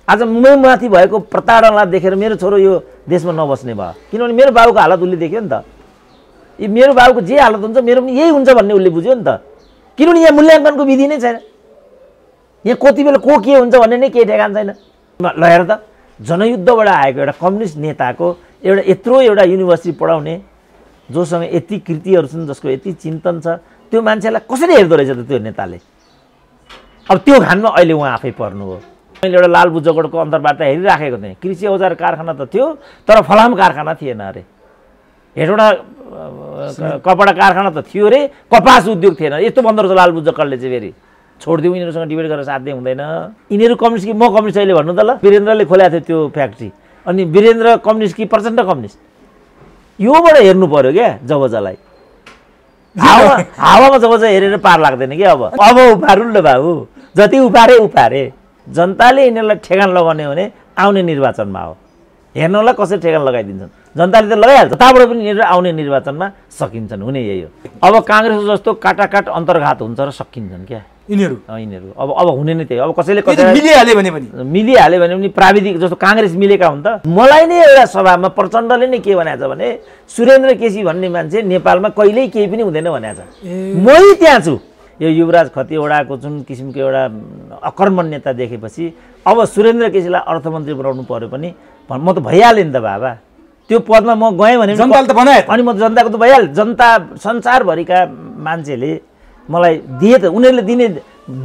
आज माथि भएको प्रताडनलाई देखेर मेरो छोरो यो देशमा नबस्ने भयो, किनभने मेरो बाबुको हालत उसले देख्यो नि त। मेरो बाबुको जे हालत हुन्छ मेरो पनि यही हुन्छ भन्ने उसले बुझ्यो नि त। किनभने यहाँ मूल्याङ्कनको विधि नै छैन, यहाँ कति बेला को के हुन्छ भन्ने नै केही ठेगान छैन। ल हेर त, जनयुद्धबाट आएको एउटा कम्युनिस्ट नेताको यत्रो एउटा युनिभर्सिटी पढाउने, जोसँग यति कृतिहरू छन्, जसको यति चिन्तन छ, त्यो मान्छेलाई कसरी हेर्दो रहेछ त त्यो नेताले। अब त्यो घानमा अहिले उहाँ आफै पर्नु हो। मैले एउटा लाल बुज्जगढको अन्तर्वार्ता हेरिराखेको थिएँ, कृषि औजार कारखाना त थियो तर फलाम कारखाना थिएन अरे, हेटवटा कपडा कारखाना त थियो अरे, कपास उद्योग थिएन। यस्तो भन्दो रहेछ लाल बुज्जगढले चाहिँ। फेरि छोडिदिउँ, यिनीहरूसँग डिबेट गरेर साध्य हुँदैन। यिनीहरू कम्युनिस्ट कि म कम्युनिस्ट अहिले भन्नु त ल। वीरेन्द्रले खोलेको थियो त्यो फ्याक्ट्री, अनि वीरेन्द्र कम्युनिस्ट कि प्रचण्ड कम्युनिस्ट, योबाट हेर्नु पर्यो क्या जबजलाई। हावामा जबज हेरेर पार लाग्दैन क्या। अब उपारुल ल बाबु, जति उपारे। जनताले यिनीहरूलाई ठेगान लगाउने भने आउने निर्वाचनमा हो। हेर्नलाई कसरी ठेगान लगाइदिन्छन्, जनताले त लगाइहाल्छ। त्यहाँबाट पनि यिनीहरू आउने निर्वाचनमा सकिन्छन्, हुने यही हो। अब काङ्ग्रेस जस्तो काटाकाट अन्तर्घात हुन्छ र सकिन्छन् क्या यिनीहरू। अब हुने नै त्यही। अब कसैले मिलिहाल्यो भने पनि प्राविधिक जस्तो काङ्ग्रेस मिलेका हुन् त। मलाई नै एउटा सभामा प्रचण्डले नै के भनेको छ भने सुरेन्द्र केसी भन्ने मान्छे नेपालमा कहिल्यै केही पनि हुँदैन भनेको छ। मै त्यहाँ छु। यो युवराज खतिवडाको जुन किसिमको एउटा अकर्मण नेता देखेपछि अब सुरेन्द्र केसीलाई अर्थमन्त्री बनाउनु पर्यो पनि म त भइहालेँ नि त बाबा। त्यो पदमा म गएँ भने जनताले त बनाए, अनि म जनताको त भइहाल्यो। जनता संसारभरिका मान्छेले मलाई दिए त, उनीहरूले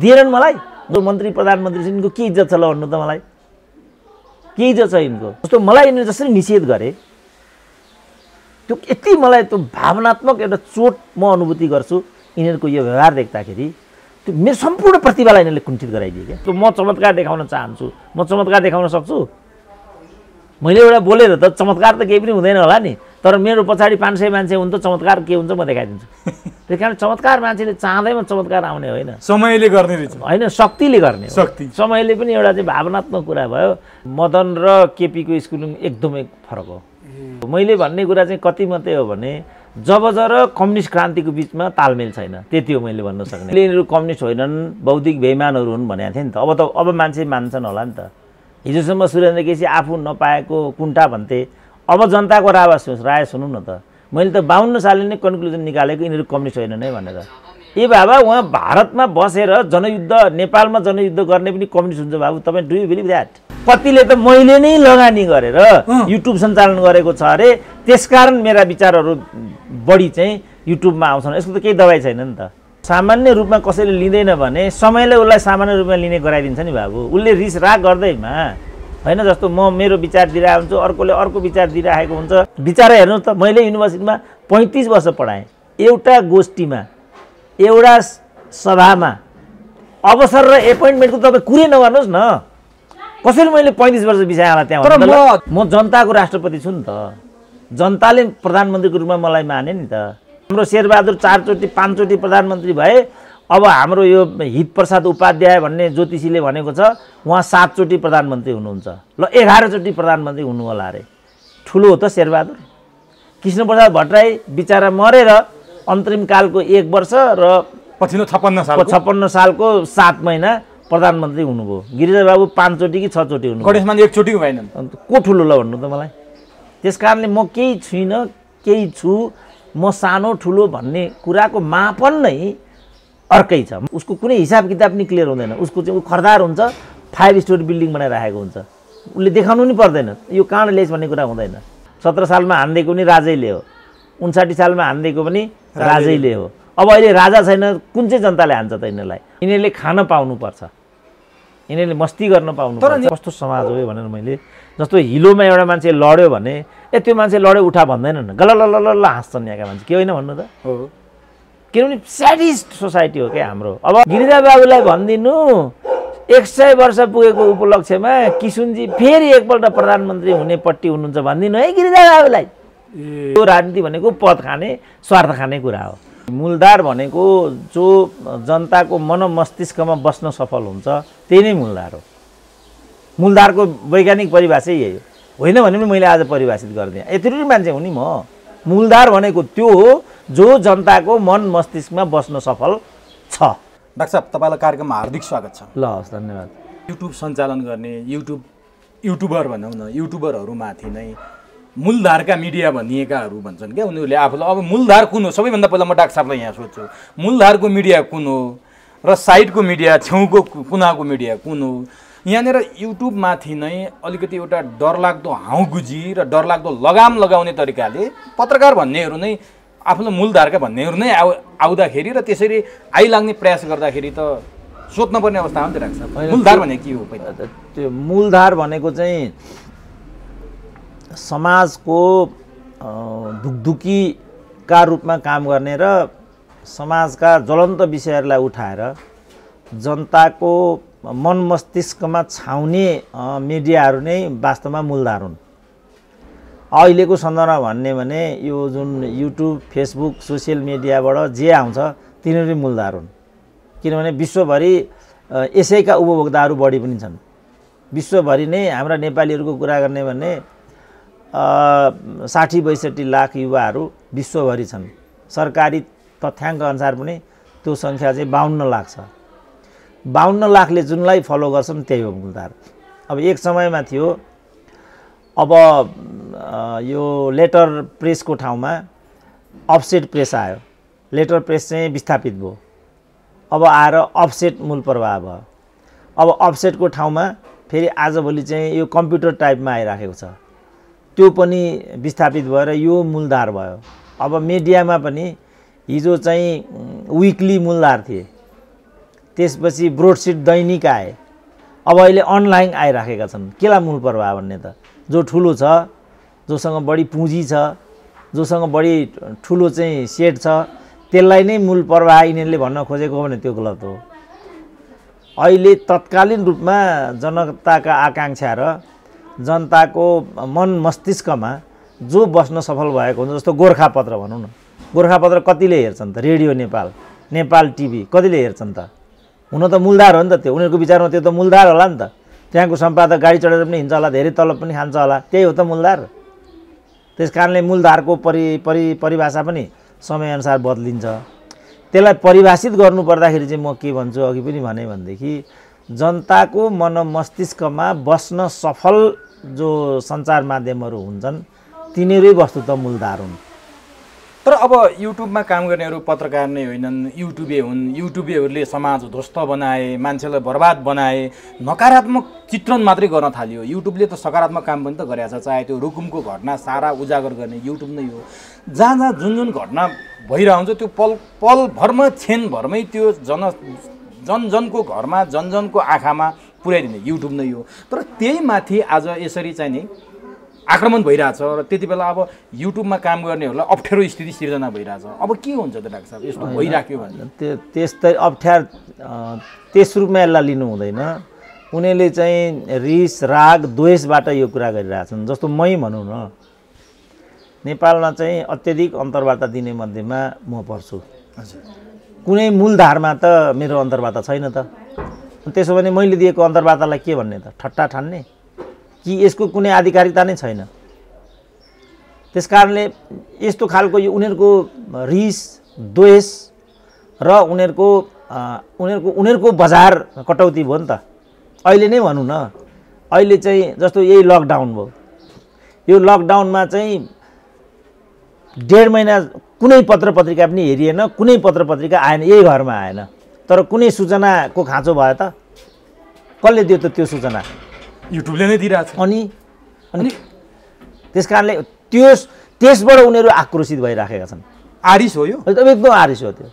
दिएनन् मलाई। जो मन्त्री प्रधानमन्त्री छ यिनको के इज्जत छ ल भन्नु त मलाई, के इज्जत छ यिनको? जस्तो मलाई यिनीहरू जसरी निषेध गरे, त्यो यति मलाई त्यो भावनात्मक एउटा चोट म अनुभूति गर्छु यिनीहरूको यो व्यवहार देख्दाखेरि। त्यो मेरो सम्पूर्ण प्रतिभालाई यिनीहरूले कुण्ठित गराइदिए क्या। म चमत्कार देखाउन चाहन्छु, म चमत्कार देखाउन सक्छु। मैले एउटा बोलेर त चमत्कार त केही पनि हुँदैन होला नि, तर मेरो पछाडि 500 मान्छे हुन्छ, चमत्कार के हुन्छ म देखाइदिन्छु। त्यही कारण चमत्कार मान्छेले चाहँदैमा चमत्कार आउने होइन, समयले गर्ने रहेछ होइन, शक्तिले गर्ने हो। समयले पनि एउटा चाहिँ भावनात्मक कुरा भयो। मदन र केपीको स्कुलिङ एकदमै फरक हो। मैले भन्ने कुरा चाहिँ कति मात्रै हो भने जबज र कम्युनिस्ट क्रान्तिको बिचमा तालमेल छैन, त्यति हो मैले भन्न सक्ने। यिनीहरू कम्युनिस्ट होइनन्, बौद्धिक बेइमानहरू हुन् भनेको थिएँ नि त। अब मान्छे मान्छन् होला नि त। हिजोसम्म सुरेन्द्र केसी आफू नपाएको कुण्ठा भन्थे, अब जनताको राय सुनौँ न त। मैले त 52 सालले नै कन्क्लुजन निकालेको यिनीहरू कम्युनिस्ट होइन नै भनेर। ए बाबा, उहाँ भारतमा बसेर जनयुद्ध, नेपालमा जनयुद्ध गर्ने पनि कम्युनिस्ट हुन्छ बाबु, तपाईँ डु यु बिलिभ द्याट? कतिले त मैले नै लगानी गरेर युट्युब सञ्चालन गरेको छ अरे, त्यसकारण मेरा विचारहरू बढी चाहिँ युट्युबमा आउँछन्। यसको त केही दबाई छैन नि त। सामान्य रूपमा कसैले लिँदैन भने समयले उसलाई सामान्य रूपमा लिने गराइदिन्छ नि बाबु। उसले रिस राग गर्दैमा होइन, जस्तो म मेरो विचार दिइरहेको हुन्छु, अर्कोले अर्को विचार दिइरहेको हुन्छ। विचार हेर्नुहोस् त, मैले युनिभर्सिटीमा 35 वर्ष पढाएँ। एउटा गोष्ठीमा, एउटा सभामा अवसर र एपोइन्टमेन्टको तपाईँ कुरै नगर्नुहोस् न। कसरी मैले 35 वर्ष बिसाएँ त्यहाँ? म जनताको राष्ट्रपति छु नि त। जनताले प्रधानमन्त्रीको रूपमा मलाई माने नि त। हाम्रो शेरबहादुर 4 चोटि 5 चोटि प्रधानमन्त्री भए। अब हाम्रो यो हितप्रसाद उपाध्याय भन्ने ज्योतिषीले भनेको छ उहाँ 7 चोटि प्रधानमन्त्री हुनुहुन्छ। ल 11 चोटि प्रधानमन्त्री हुनु होला अरे। ठुलो हो त शेरबहादुर। कृष्णप्रसाद भट्टराई बिचारा मरेर अन्तरिम कालको 1 वर्ष र पछिल्लो 56 सालको 7 महिना प्रधानमन्त्री हुनुभयो। गिरिजाबाबु 5 चोटि कि 6 चोटि हुनुभयो। गणेशमान 1 चोटि भएनन्। को ठुलो ल भन्नु त मलाई? त्यसकारणले म केही छुइनँ, केही छु, म सानो ठुलो भन्ने कुराको मापन नै अर्कै छ। उसको कुनै हिसाब किताब नि क्लियर हुँदैन। उसको चाहिँ खरदार हुन्छ, 5 स्टोरी बिल्डिङ बनाइराखेको हुन्छ। उसले देखाउनु नि पर्दैन यो कहाँ लेस भन्ने कुरा हुँदैन। 17 सालमा हान्दिएको पनि राजैले हो, 59 सालमा हान्दिएको पनि राजैले हो। अब अहिले राजा छैन, कुन चाहिँ जनताले हान्छ त यिनीहरूलाई? यिनीहरूले खान पाउनुपर्छ, यिनीहरूले मस्ती गर्न पाउनुपर्छ। कस्तो समाज हो भनेर मैले, जस्तो हिलोमा एउटा मान्छे लड्यो भने त्यो मान्छे लड्यो उठा भन्दैनन्, गलल हाँस्छन् यहाँका मान्छे। के होइन भन्नु त? किनभने स्याडिस्ट सोसाइटी हो क्या हाम्रो। अब गिरिजा बाबुलाई भनिदिनु 100 वर्ष पुगेको उपलक्ष्यमा किशुनजी फेरि एकपल्ट प्रधानमन्त्री हुनेपट्टि हुनुहुन्छ भनिदिनु है गिरिजा बाबुलाई। यो राजनीति भनेको पद खाने, स्वार्थ खाने कुरा हो। मूलधार भनेको जो जनताको मन मस्तिष्कमा बस्न सफल हुन्छ त्यही नै मूलधार हो। मूलधारको वैज्ञानिक परिभाषा यही हो। होइन भने पनि मैले आज परिभाषित गरिदिएँ। यत्रो मान्छे हुँ नि म। मूलधार भनेको त्यो हो जो जनताको मन मस्तिष्कमा बस्न सफल छ। डाक्टर साहब, तपाईँलाई कार्यक्रममा हार्दिक स्वागत छ। ल हस्, धन्यवाद। युट्युब सञ्चालन गर्ने, युट्युब युट्युबर भनौँ न, युट्युबरहरूमाथि नै मूलधारका मिडिया भनिएकाहरू भन्छन् क्या, उनीहरूले आफूलाई अब मूलधार कुन हो, सबैभन्दा पहिला म डाक्टर साहबलाई यहाँ सोध्छु, मूलधारको मिडिया कुन हो र साइडको मिडिया, छेउको कुनाको मिडिया कुन हो? यहाँनिर युट्युबमाथि नै अलिकति एउटा डरलाग्दो हाउगुजी र डरलाग्दो लगाम लगाउने तरिकाले पत्रकार भन्नेहरू नै आफूलाई मूलधारका भन्नेहरू नै आउँदाखेरि र त्यसरी आइलाग्ने प्रयास गर्दाखेरि त सोध्न पर्ने अवस्था हो नि त डाक्टर साहब। मूलधार भने के हो? पहिला त्यो मूलधार भनेको चाहिँ समाजको ढुकढुकीका रूपमा काम गर्ने र समाजका ज्वलन्त विषयहरूलाई उठाएर जनताको मन मस्तिष्कमा छाउने मिडियाहरू नै वास्तवमा मूलधार हुन्। अहिलेको सन्दर्भमा भन्ने भने यो जुन युट्युब, फेसबुक, सोसियल मिडियाबाट जे आउँछ तिनीहरू मूलधार हुन्। किनभने विश्वभरि यसैका उपभोक्ताहरू बढी पनि छन्। विश्वभरि नै हाम्रा नेपालीहरूको कुरा गर्ने भने 60-62 लाख युवाहरू विश्वभरि छन्। सरकारी तथ्याङ्क अनुसार पनि त्यो सङ्ख्या चाहिँ 52 लाख छ। 52 लाखले जुनलाई फलो गर्छन् त्यही हो मूलधार। अब एक समयमा थियो, अब यो लेटर प्रेसको ठाउँमा अफसेट प्रेस आयो। लेटर प्रेस चाहिँ विस्थापित भयो। अब आएर अफसेट मूल प्रवाह भयो। अब अफसेटको ठाउँमा फेरि आजभोलि चाहिँ यो कम्प्युटर टाइपमा आइराखेको छ, त्यो पनि विस्थापित भएर यो मूलधार भयो। अब मिडियामा पनि हिजो चाहिँ विकली मूलधार थिए, त्यसपछि ब्रोडसिट दैनिक आए, अब अहिले अनलाइन आइराखेका छन्। केलाई मूल प्रवाह भन्ने त? जो ठुलो छ, जोसँग बढी पुँजी छ, जोसँग बढी ठुलो चाहिँ सेट छ, त्यसलाई नै मूल प्रवाह यिनीहरूले भन्न खोजेको हो भने त्यो गलत हो। अहिले तत्कालीन रूपमा जनताका आकाङ्क्षा र जनताको मन मस्तिष्कमा जो बस्न सफल भएको हुन्छ, जस्तो गोर्खापत्र भनौँ न, गोर्खापत्र कतिले हेर्छन् त? रेडियो नेपाल, नेपाल टिभी कतिले हेर्छन् त? हुन त मूलधार हो नि त त्यो। उनीहरूको विचारमा त्यो त मूलधार होला नि त। त्यहाँको सम्पादक गाडी चढेर पनि हिँड्छ होला, धेरै तलब पनि खान्छ होला, त्यही हो त मूलधार। त्यस कारणले मूलधारको परिभाषा पनि समयअनुसार बदलिन्छ। त्यसलाई परिभाषित गर्नुपर्दाखेरि चाहिँ म के भन्छु, अघि पनि भने भनेदेखि जनताको मन मस्तिष्कमा बस्न सफल जो सञ्चार माध्यमहरू हुन्छन् तिनीहरू वस्तुतः मूलधार हुन्। तर अब युट्युबमा काम गर्नेहरू पत्रकार नै होइनन्, युट्युबे हुन्। युट्युबेहरूले समाज ध्वस्त बनाए, मान्छेलाई बर्बाद बनाए, नकारात्मक चित्रण मात्रै गर्न थाल्यो। युट्युबले त सकारात्मक काम पनि त गरेछ। चाहे त्यो रुकुमको घटना सारा उजागर गर्ने युट्युब नै हो। जहाँ जहाँ जुन जुन घटना भइरहेको हुन्छ त्यो पलभरमा क्षणभरमै त्यो जनजनको घरमा, जनजनको आँखामा पुर्याइदिने युट्युब नै हो। तर त्यही माथि आज यसरी चाहिँ नि आक्रमण भइरहेछ र त्यति बेला अब युट्युबमा काम गर्नेहरूलाई अप्ठ्यारो स्थिति सिर्जना भइरहेछ। अब के हुन्छ त डाक्टर साहब, यस्तो भइराख्यो भने? त्यस्तै त्यस रूपमा यसलाई लिनु हुँदैन। उनीहरूले चाहिँ रिस, राग, द्वेषबाट यो कुरा गरिरहेछन्। जस्तो मै भनौँ न, नेपालमा चाहिँ अत्यधिक अन्तर्वार्ता दिने मध्येमा म पर्छु। कुनै मूलधारमा त मेरो अन्तर्वार्ता छैन त। त्यसो भने मैले दिएको अन्तर्वार्तालाई के भन्ने त? ठट्टा ठान्ने कि यसको कुनै आधिकारिकता नै छैन? त्यस कारणले यस्तो खालको यो उनीहरूको रिस, द्वेष र उनीहरूको बजार कटौती भयो नि त। अहिले नै भनौँ न, अहिले चाहिँ जस्तो यही लकडाउन भयो, यो लकडाउनमा चाहिँ 1.5 महिना कुनै पत्र पत्रिका पनि हेरिएन, कुनै पत्र पत्रिका आएन, यही घरमा आएन। तर कुनै सूचनाको खाँचो भयो त? कसले दियो त त्यो सूचना? युट्युबले नै दिइरहेछ। अनि त्यस कारणले त्यसबाट उनीहरू आक्रोशित भइराखेका छन्। आरिस हो यो, एकदम आरिस हो त्यो।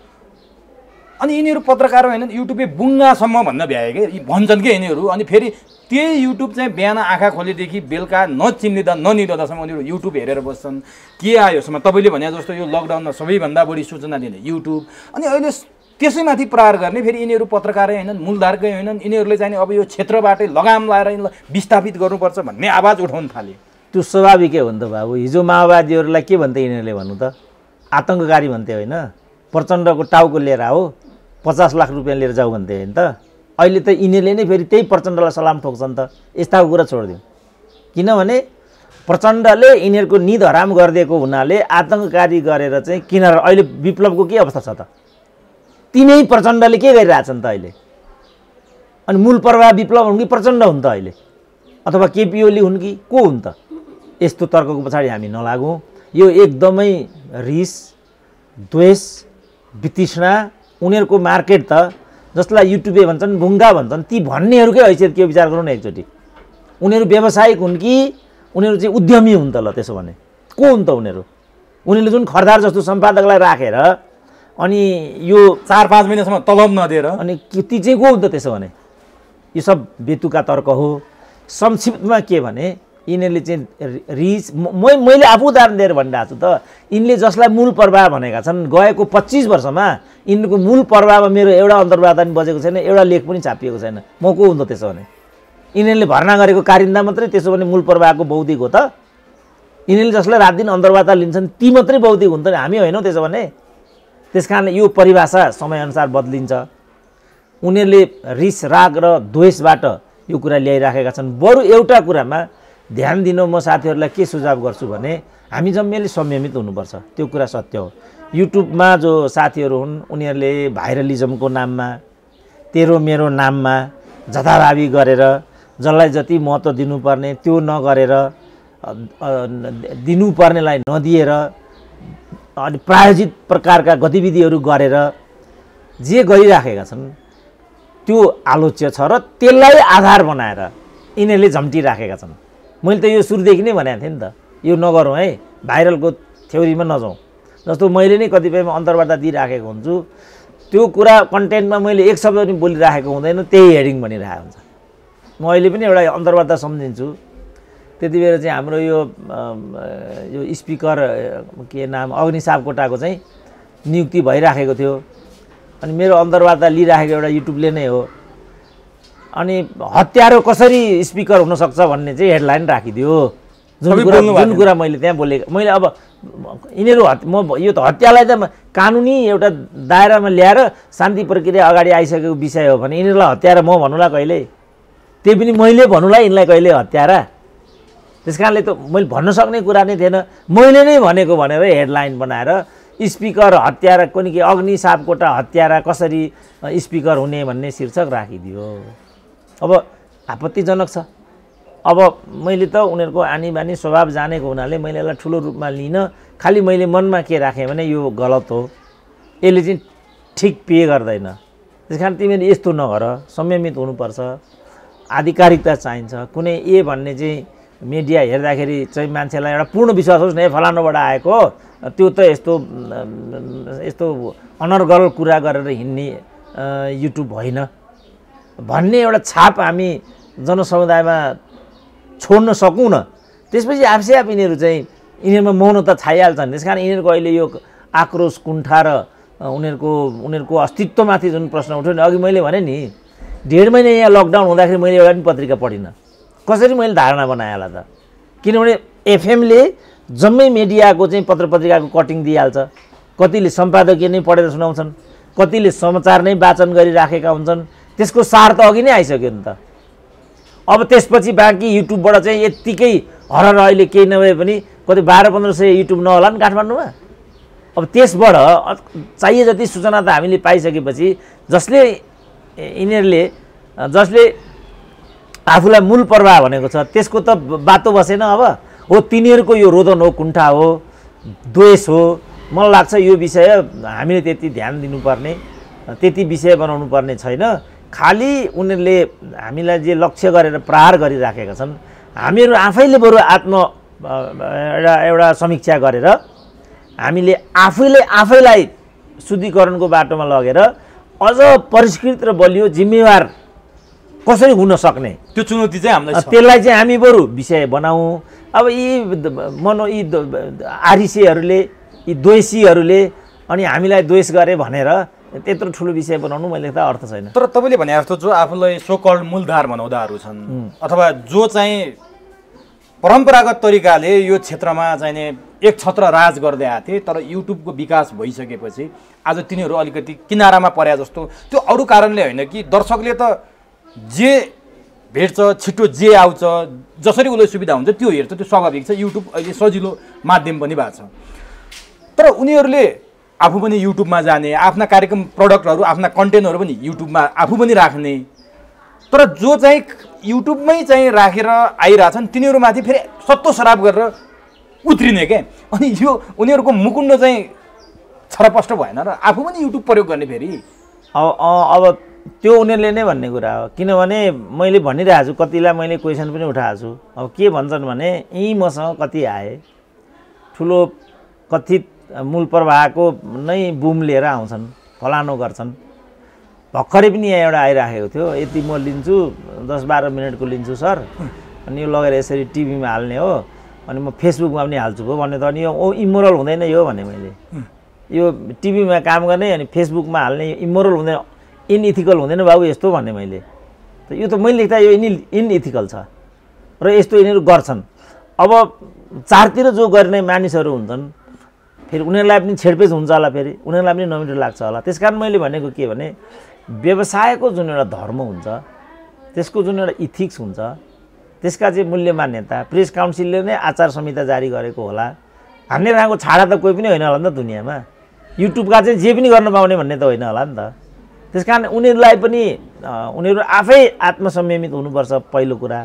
अनि यिनीहरू पत्रकार होइन, युट्युबे बुङ्गासम्म भन्न भ्याए कि भन्छन् कि यिनीहरू। अनि फेरि त्यही युट्युब चाहिँ बिहान आँखा खोलेदेखि बेलुका नचिम्लिँदा ननिदासम्म उनीहरू युट्युब हेरेर बस्छन्। के आयो यसमा? तपाईँले भने जस्तो यो लकडाउनमा सबैभन्दा बढी सूचना दिने युट्युब। अनि अहिले त्यसैमाथि प्रहार गर्ने फेरि यिनीहरू पत्रकारै होइनन्, मूलधारकै होइनन्। यिनीहरूले चाहिँ अब यो क्षेत्रबाटै लगाम लाएर विस्थापित गर्नुपर्छ भन्ने आवाज उठाउन थाले। त्यो स्वाभाविकै हो नि त बाबु। हिजो माओवादीहरूलाई के भन्थे यिनीहरूले भन्नु त? आतङ्ककारी भन्थे होइन? प्रचण्डको टाउको लिएर आओ, 50 लाख रुपियाँ लिएर जाऊ भन्थे होइन त? अहिले त यिनीहरूले नै फेरि त्यही प्रचण्डलाई सलाम ठोक्छन् त। यस्ताको कुरा छोडिदिउँ। किनभने प्रचण्डले यिनीहरूको निद हराम गरिदिएको हुनाले आतङ्ककारी गरेर चाहिँ किन? अहिले विप्लवको के अवस्था छ त? तिनै प्रचण्डले के गरिरहेछन् त अहिले? अनि मूल प्रवाह विप्लव हुन् कि प्रचण्ड हुन् त अहिले? अथवा केपी ओली हुन् कि को हुन् त? यस्तो तर्कको पछाडि हामी नलागौँ। यो एकदमै रिस, द्वेष, वितृष्णा, उनीहरूको मार्केट त जसलाई युट्युबे भन्छन्, भुङ्गा भन्छन्, ती भन्नेहरूकै हैसियत के विचार गरौँ न एकचोटि। उनीहरू व्यावसायिक हुन् कि उनीहरू चाहिँ उद्यमी हुन् त? ल त्यसो भने को हुन् त उनीहरू? उनीहरूले जुन खरदार जस्तो सम्पादकलाई राखेर अनि यो 4-5 महिनासम्म तलब नदिएर अनि ती चाहिँ को हुन् त त्यसो भने? यो सब बेतुका तर्क हो। संक्षिप्तमा के भने यिनीहरूले चाहिँ रिच, मैले आफू उदाहरण दिएर भनिरहेको छु त। यिनले जसलाई मूल प्रवाह भनेका छन्, गएको 25 वर्षमा यिनको मूल प्रवाहमा मेरो एउटा अन्तर्वार्ता पनि बजेको छैन, एउटा लेख पनि छापिएको छैन। म को हुँ त त्यसो भने? यिनीहरूले भर्ना गरेको कारिन्दा मात्रै त्यसो भने मूल प्रवाहको बौद्धिक हो त? यिनीहरूले जसलाई रात दिन अन्तर्वार्ता लिन्छन् ती मात्रै बौद्धिक हुन् त? हामी होइनौँ त्यसो भने? त्यस कारणले यो परिभाषा समयअनुसार बदलिन्छ। उनीहरूले रिस, राग र द्वेषबाट यो कुरा ल्याइराखेका छन्। बरु एउटा कुरामा ध्यान दिनु, म साथीहरूलाई के सुझाव गर्छु भने हामी जम्मैले संयमित हुनुपर्छ। त्यो कुरा सत्य हो। युट्युबमा जो साथीहरू हुन् उनीहरूले भाइरलिजमको नाममा, तेरो मेरो नाममा जथाभावी गरेर जसलाई जति महत्त्व दिनुपर्ने त्यो नगरेर, दिनुपर्नेलाई नदिएर अनि प्रायोजित प्रकारका गतिविधिहरू गरेर जे गरिराखेका छन् त्यो आलोच्य छ र त्यसलाई आधार बनाएर यिनीहरूले झम्टिराखेका छन्। मैले त यो सुरुदेखि नै भनेको थिएँ नि त, यो नगरौँ है, भाइरलको थ्योरीमा नजाउँ। जस्तो मैले नै कतिपयमा अन्तर्वार्ता दिइराखेको हुन्छु, त्यो कुरा कन्टेन्टमा मैले एक शब्द पनि बोलिराखेको हुँदैन, त्यही हेडिङ भनिरहेको हुन्छ। म अहिले पनि एउटा अन्तर्वार्ता सम्झिन्छु। त्यति बेला चाहिँ हाम्रो यो स्पिकर के नाम अग्नि सापकोटाको चाहिँ नियुक्ति भइराखेको थियो। अनि मेरो अन्तर्वार्ता लिइराखेको एउटा युट्युबले नै हो। अनि हत्यारो कसरी स्पिकर हुनसक्छ भन्ने चाहिँ हेडलाइन राखिदियो। जुन कुरा मैले त्यहाँ बोलेको, मैले अब यिनीहरू म यो त हत्यालाई त कानुनी एउटा दायरामा ल्याएर शान्ति प्रक्रिया अगाडि आइसकेको विषय हो भने यिनीहरूलाई हत्यारा म भन्नुला कहिले? त्यही पनि मैले भन्नुला यिनलाई कहिले हत्यारा? त्यस कारणले त मैले भन्न सक्ने कुरा नै थिएन। मैले नै भनेको भनेर हेडलाइन बनाएर स्पिकर हत्यारा कुनै के अग्नि सापकोटा हत्यारा कसरी स्पिकर हुने भन्ने शीर्षक राखिदियो। अब आपत्तिजनक छ। अब मैले त उनीहरूको आनी बानी स्वभाव जानेको हुनाले मैले यसलाई ठुलो रूपमा लिन, खालि मैले मनमा के राखेँ भने यो गलत हो, यसले चाहिँ ठिक पे गर्दैन। त्यस कारण तिमीले यस्तो नगर, संयमित हुनुपर्छ, आधिकारिकता चाहिन्छ। कुनै ए भन्ने चाहिँ मिडिया हेर्दाखेरि चाहिँ मान्छेलाई एउटा पूर्ण विश्वास होस् न, फलानुबाट आएको त्यो त यस्तो अनर्गल कुरा गरेर हिँड्ने युट्युब होइन भन्ने एउटा छाप हामी जनसमुदायमा छोड्न सकौँ न। त्यसपछि आफै आफ यिनीहरू चाहिँ यिनीहरूमा मौनता छाइहाल्छन्। त्यस कारण यिनीहरूको अहिले यो आक्रोश, कुण्ठा र उनीहरूको अस्तित्वमाथि जुन प्रश्न उठ्यो नि, अघि मैले भने नि 1.5 महिना यहाँ लकडाउन हुँदाखेरि मैले एउटा पनि पत्रिका पढिनँ। कसरी मैले धारणा बनाएँ होला त? किनभने एफएमले जम्मै मिडियाको चाहिँ पत्र पत्रिकाको कटिङ दिइहाल्छ। कतिले सम्पादकीय नै पढेर सुनाउँछन्, कतिले समाचार नै वाचन गरिराखेका हुन्छन्। त्यसको सार त अघि नै आइसक्यो नि त। अब त्यसपछि बाँकी युट्युबबाट चाहिँ यत्तिकै हरर अहिले केही नभए पनि कति 1200-1500 युट्युब नहोला नि काठमाडौँमा। अब त्यसबाट चाहिए जति सूचना त हामीले पाइसकेपछि जसले आफूलाई मूल प्रवाह भनेको छ त्यसको त बाटो बसेन। अब हो तिनीहरूको यो रोदन हो, कुण्ठा हो, द्वेष हो। मलाई लाग्छ यो विषय हामीले त्यति ध्यान दिनुपर्ने, त्यति विषय बनाउनु पर्ने छैन। खालि उनीहरूले हामीलाई जे लक्ष्य गरेर प्रहार गरिराखेका छन्, हामीहरू आफैले बरु एउटा समीक्षा गरेर हामीले आफैलाई शुद्धिकरणको बाटोमा लगेर अझ परिष्कृत र बलियो जिम्मेवार कसरी हुन सक्ने त्यो चुनौती चाहिँ हामीलाई छ। त्यसलाई चाहिँ हामी बरु विषय बनाऊ। अब यी आरिसेहरूले, यी द्वेषीहरूले अनि हामीलाई द्वेष गरे भनेर त्यत्रो ठुलो विषय बनाउनु मैले त अर्थ छैन। तर तपाईँले भने जस्तो जो आफूलाई सोकल्ड मूलधार भनाउँदाहरू छन् अथवा जो चाहिँ परम्परागत तरिकाले यो क्षेत्रमा चाहिँ एक छत्र राज गर्दै आथे, तर युट्युबको विकास भइसकेपछि आज तिनीहरू अलिकति किनारामा पर्या जस्तो, त्यो अरू कारणले होइन कि दर्शकले त जे भेट्छ, छिटो जे आउँछ, जसरी उसलाई सुविधा हुन्छ त्यो हेर्छ, त्यो स्वाभाविक छ। युट्युब अहिले सजिलो माध्यम पनि भएको छ। तर उनीहरूले आफू पनि युट्युबमा जाने, आफ्ना कार्यक्रम प्रडक्टहरू, आफ्ना कन्टेन्टहरू पनि युट्युबमा आफू पनि राख्ने, तर जो चाहिँ युट्युबमै चाहिँ राखेर आइरहेछन् तिनीहरूमाथि फेरि सत्तो सराप गरेर उत्रिने के। अनि यो उनीहरूको मुकुण्ड चाहिँ छरपष्ट भएन र आफू पनि युट्युब प्रयोग गर्ने फेरि। अब त्यो उनीहरूले नै भन्ने कुरा हो, किनभने मैले भनिरहेको छु, कतिलाई मैले क्वेसन पनि उठाएको छु। अब के भन्छन् भने यहीँ मसँग कति आए, ठुलो कथित मूल प्रवाहको नै बुम लिएर आउँछन्, फलानो गर्छन्। भर्खरै पनि यहाँ एउटा आइराखेको थियो, यति म लिन्छु 10-12 मिनटको लिन्छु सर, अनि यो लगेर यसरी टिभीमा हाल्ने हो, अनि म फेसबुकमा पनि हाल्छु भयो भन्ने त। अनि यो इमोरल हुँदैन यो भने मैले, यो टिभीमा काम गर्ने अनि फेसबुकमा हाल्ने इमोरल हुँदैन, इनइथिकल हुँदैन बाबु यस्तो भने मैले। त यो त मैले लेख्दा यो इनइथिकल छ र यस्तो यिनीहरू गर्छन्। अब चारतिर जो गर्ने मानिसहरू हुन्छन् फेरि उनीहरूलाई पनि छेडपेच हुन्छ होला, फेरि उनीहरूलाई पनि नमिठो लाग्छ होला। त्यस कारण मैले भनेको के भने व्यवसायको जुन एउटा धर्म हुन्छ, त्यसको जुन एउटा इथिक्स हुन्छ, त्यसका चाहिँ मूल्य मान्यता प्रेस काउन्सिलले नै आचार संहिता जारी गरेको होला। हान्ने राको छाडा त कोही पनि होइन होला नि त दुनियाँमा, युट्युबका चाहिँ जे पनि गर्न पाउने भन्ने त होइन होला नि त। त्यस कारण उनीहरूलाई पनि उनीहरू आफै आत्मसंयमित हुनुपर्छ पहिलो कुरा।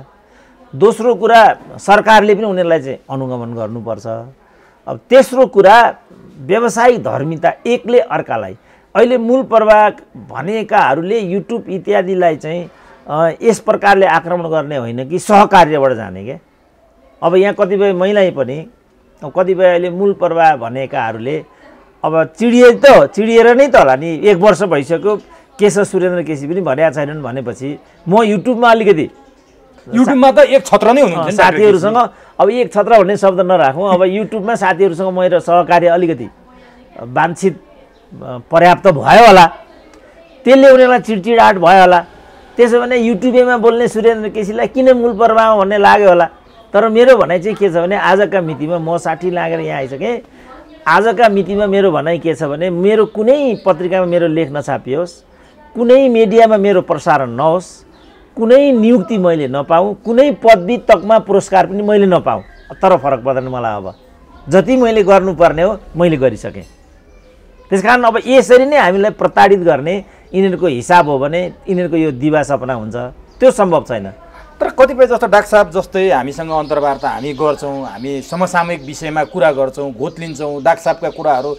दोस्रो कुरा सरकारले पनि उनीहरूलाई चाहिँ अनुगमन गर्नुपर्छ। अब तेस्रो कुरा व्यवसायिक धर्मिता एकले अर्कालाई, अहिले मूल प्रवाह भनेकाहरूले युट्युब इत्यादिलाई चाहिँ यस प्रकारले आक्रमण गर्ने होइन कि सहकार्यबाट जाने के। अब यहाँ कतिपय महिला पनि कतिपय अहिले मूल प्रवाह भनेकाहरूले अब चिडिएर नै त होला नि, 1 वर्ष भइसक्यो केशव सुरेन्द्र केसी पनि भनेका छैनन् भनेपछि म युट्युबमा अलिकति युट्युबमा त एक छत्र नै हुनुहुन्छ साथीहरूसँग, अब एक छत्र भन्ने शब्द नराखौँ, अब युट्युबमा साथीहरूसँग मेरो सहकार्य अलिकति वाञ्छित पर्याप्त भयो होला, त्यसले उनीहरूलाई चिडचिडाहट भयो होला। त्यसो भने युट्युबमा बोल्ने सुरेन्द्र केसीलाई किन मूल प्रवाहमा भन्ने लाग्यो होला। तर मेरो भनाइ चाहिँ के छ भने आजका मितिमा म 60 लागेर यहाँ आइसकेँ, आजका मितिमा मेरो भनाइ के छ भने मेरो कुनै पत्रिकामा मेरो लेख नछापियोस्, कुनै मिडियामा मेरो प्रसारण नहोस्, कुनै नियुक्ति मैले नपाऊँ, कुनै पदवी तकमा पुरस्कार पनि मैले नपाऊँ, तर फरक पर्दैन मलाई। अब जति मैले गर्नुपर्ने हो मैले गरिसकेँ। त्यसकारण अब यसरी नै हामीलाई प्रताडित गर्ने यिनीहरूको हिसाब हो भने यिनीहरूको यो दिवा सपना हुन्छ, त्यो सम्भव छैन। तर कतिपय जस्तो डाक्टर साहब जस्तै हामीसँग अन्तर्वार्ता हामी गर्छौँ, हामी समसामयिक विषयमा कुरा गर्छौँ, घोत लिन्छौँ, डाक्टर साहबका कुराहरू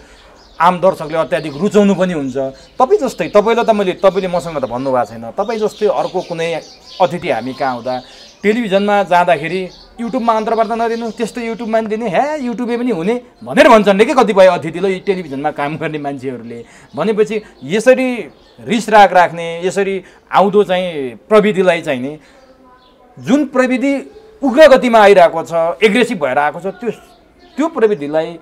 आम दर्शकले अत्याधिक रुचाउनु पनि हुन्छ। तपाईँ जस्तै तपाईँलाई त तपाईँले मसँग त भन्नुभएको छैन, तपाईँ जस्तै अर्को कुनै अतिथि हामी कहाँ आउँदा टेलिभिजनमा जाँदाखेरि युट्युबमा अन्तर्वार्ता नदिनु, त्यस्तो युट्युबमा पनि दिने, युट्युबे पनि हुने भनेर भन्छन् कि कतिपय अतिथिले टेलिभिजनमा काम गर्ने मान्छेहरूले। भनेपछि यसरी रिसराग राख्ने, यसरी आउँदो चाहिँ प्रविधिलाई चाहिँ नि जुन प्रविधि उग्र गतिमा आइरहेको छ, एग्रेसिभ भएर आएको छ, त्यो प्रविधिलाई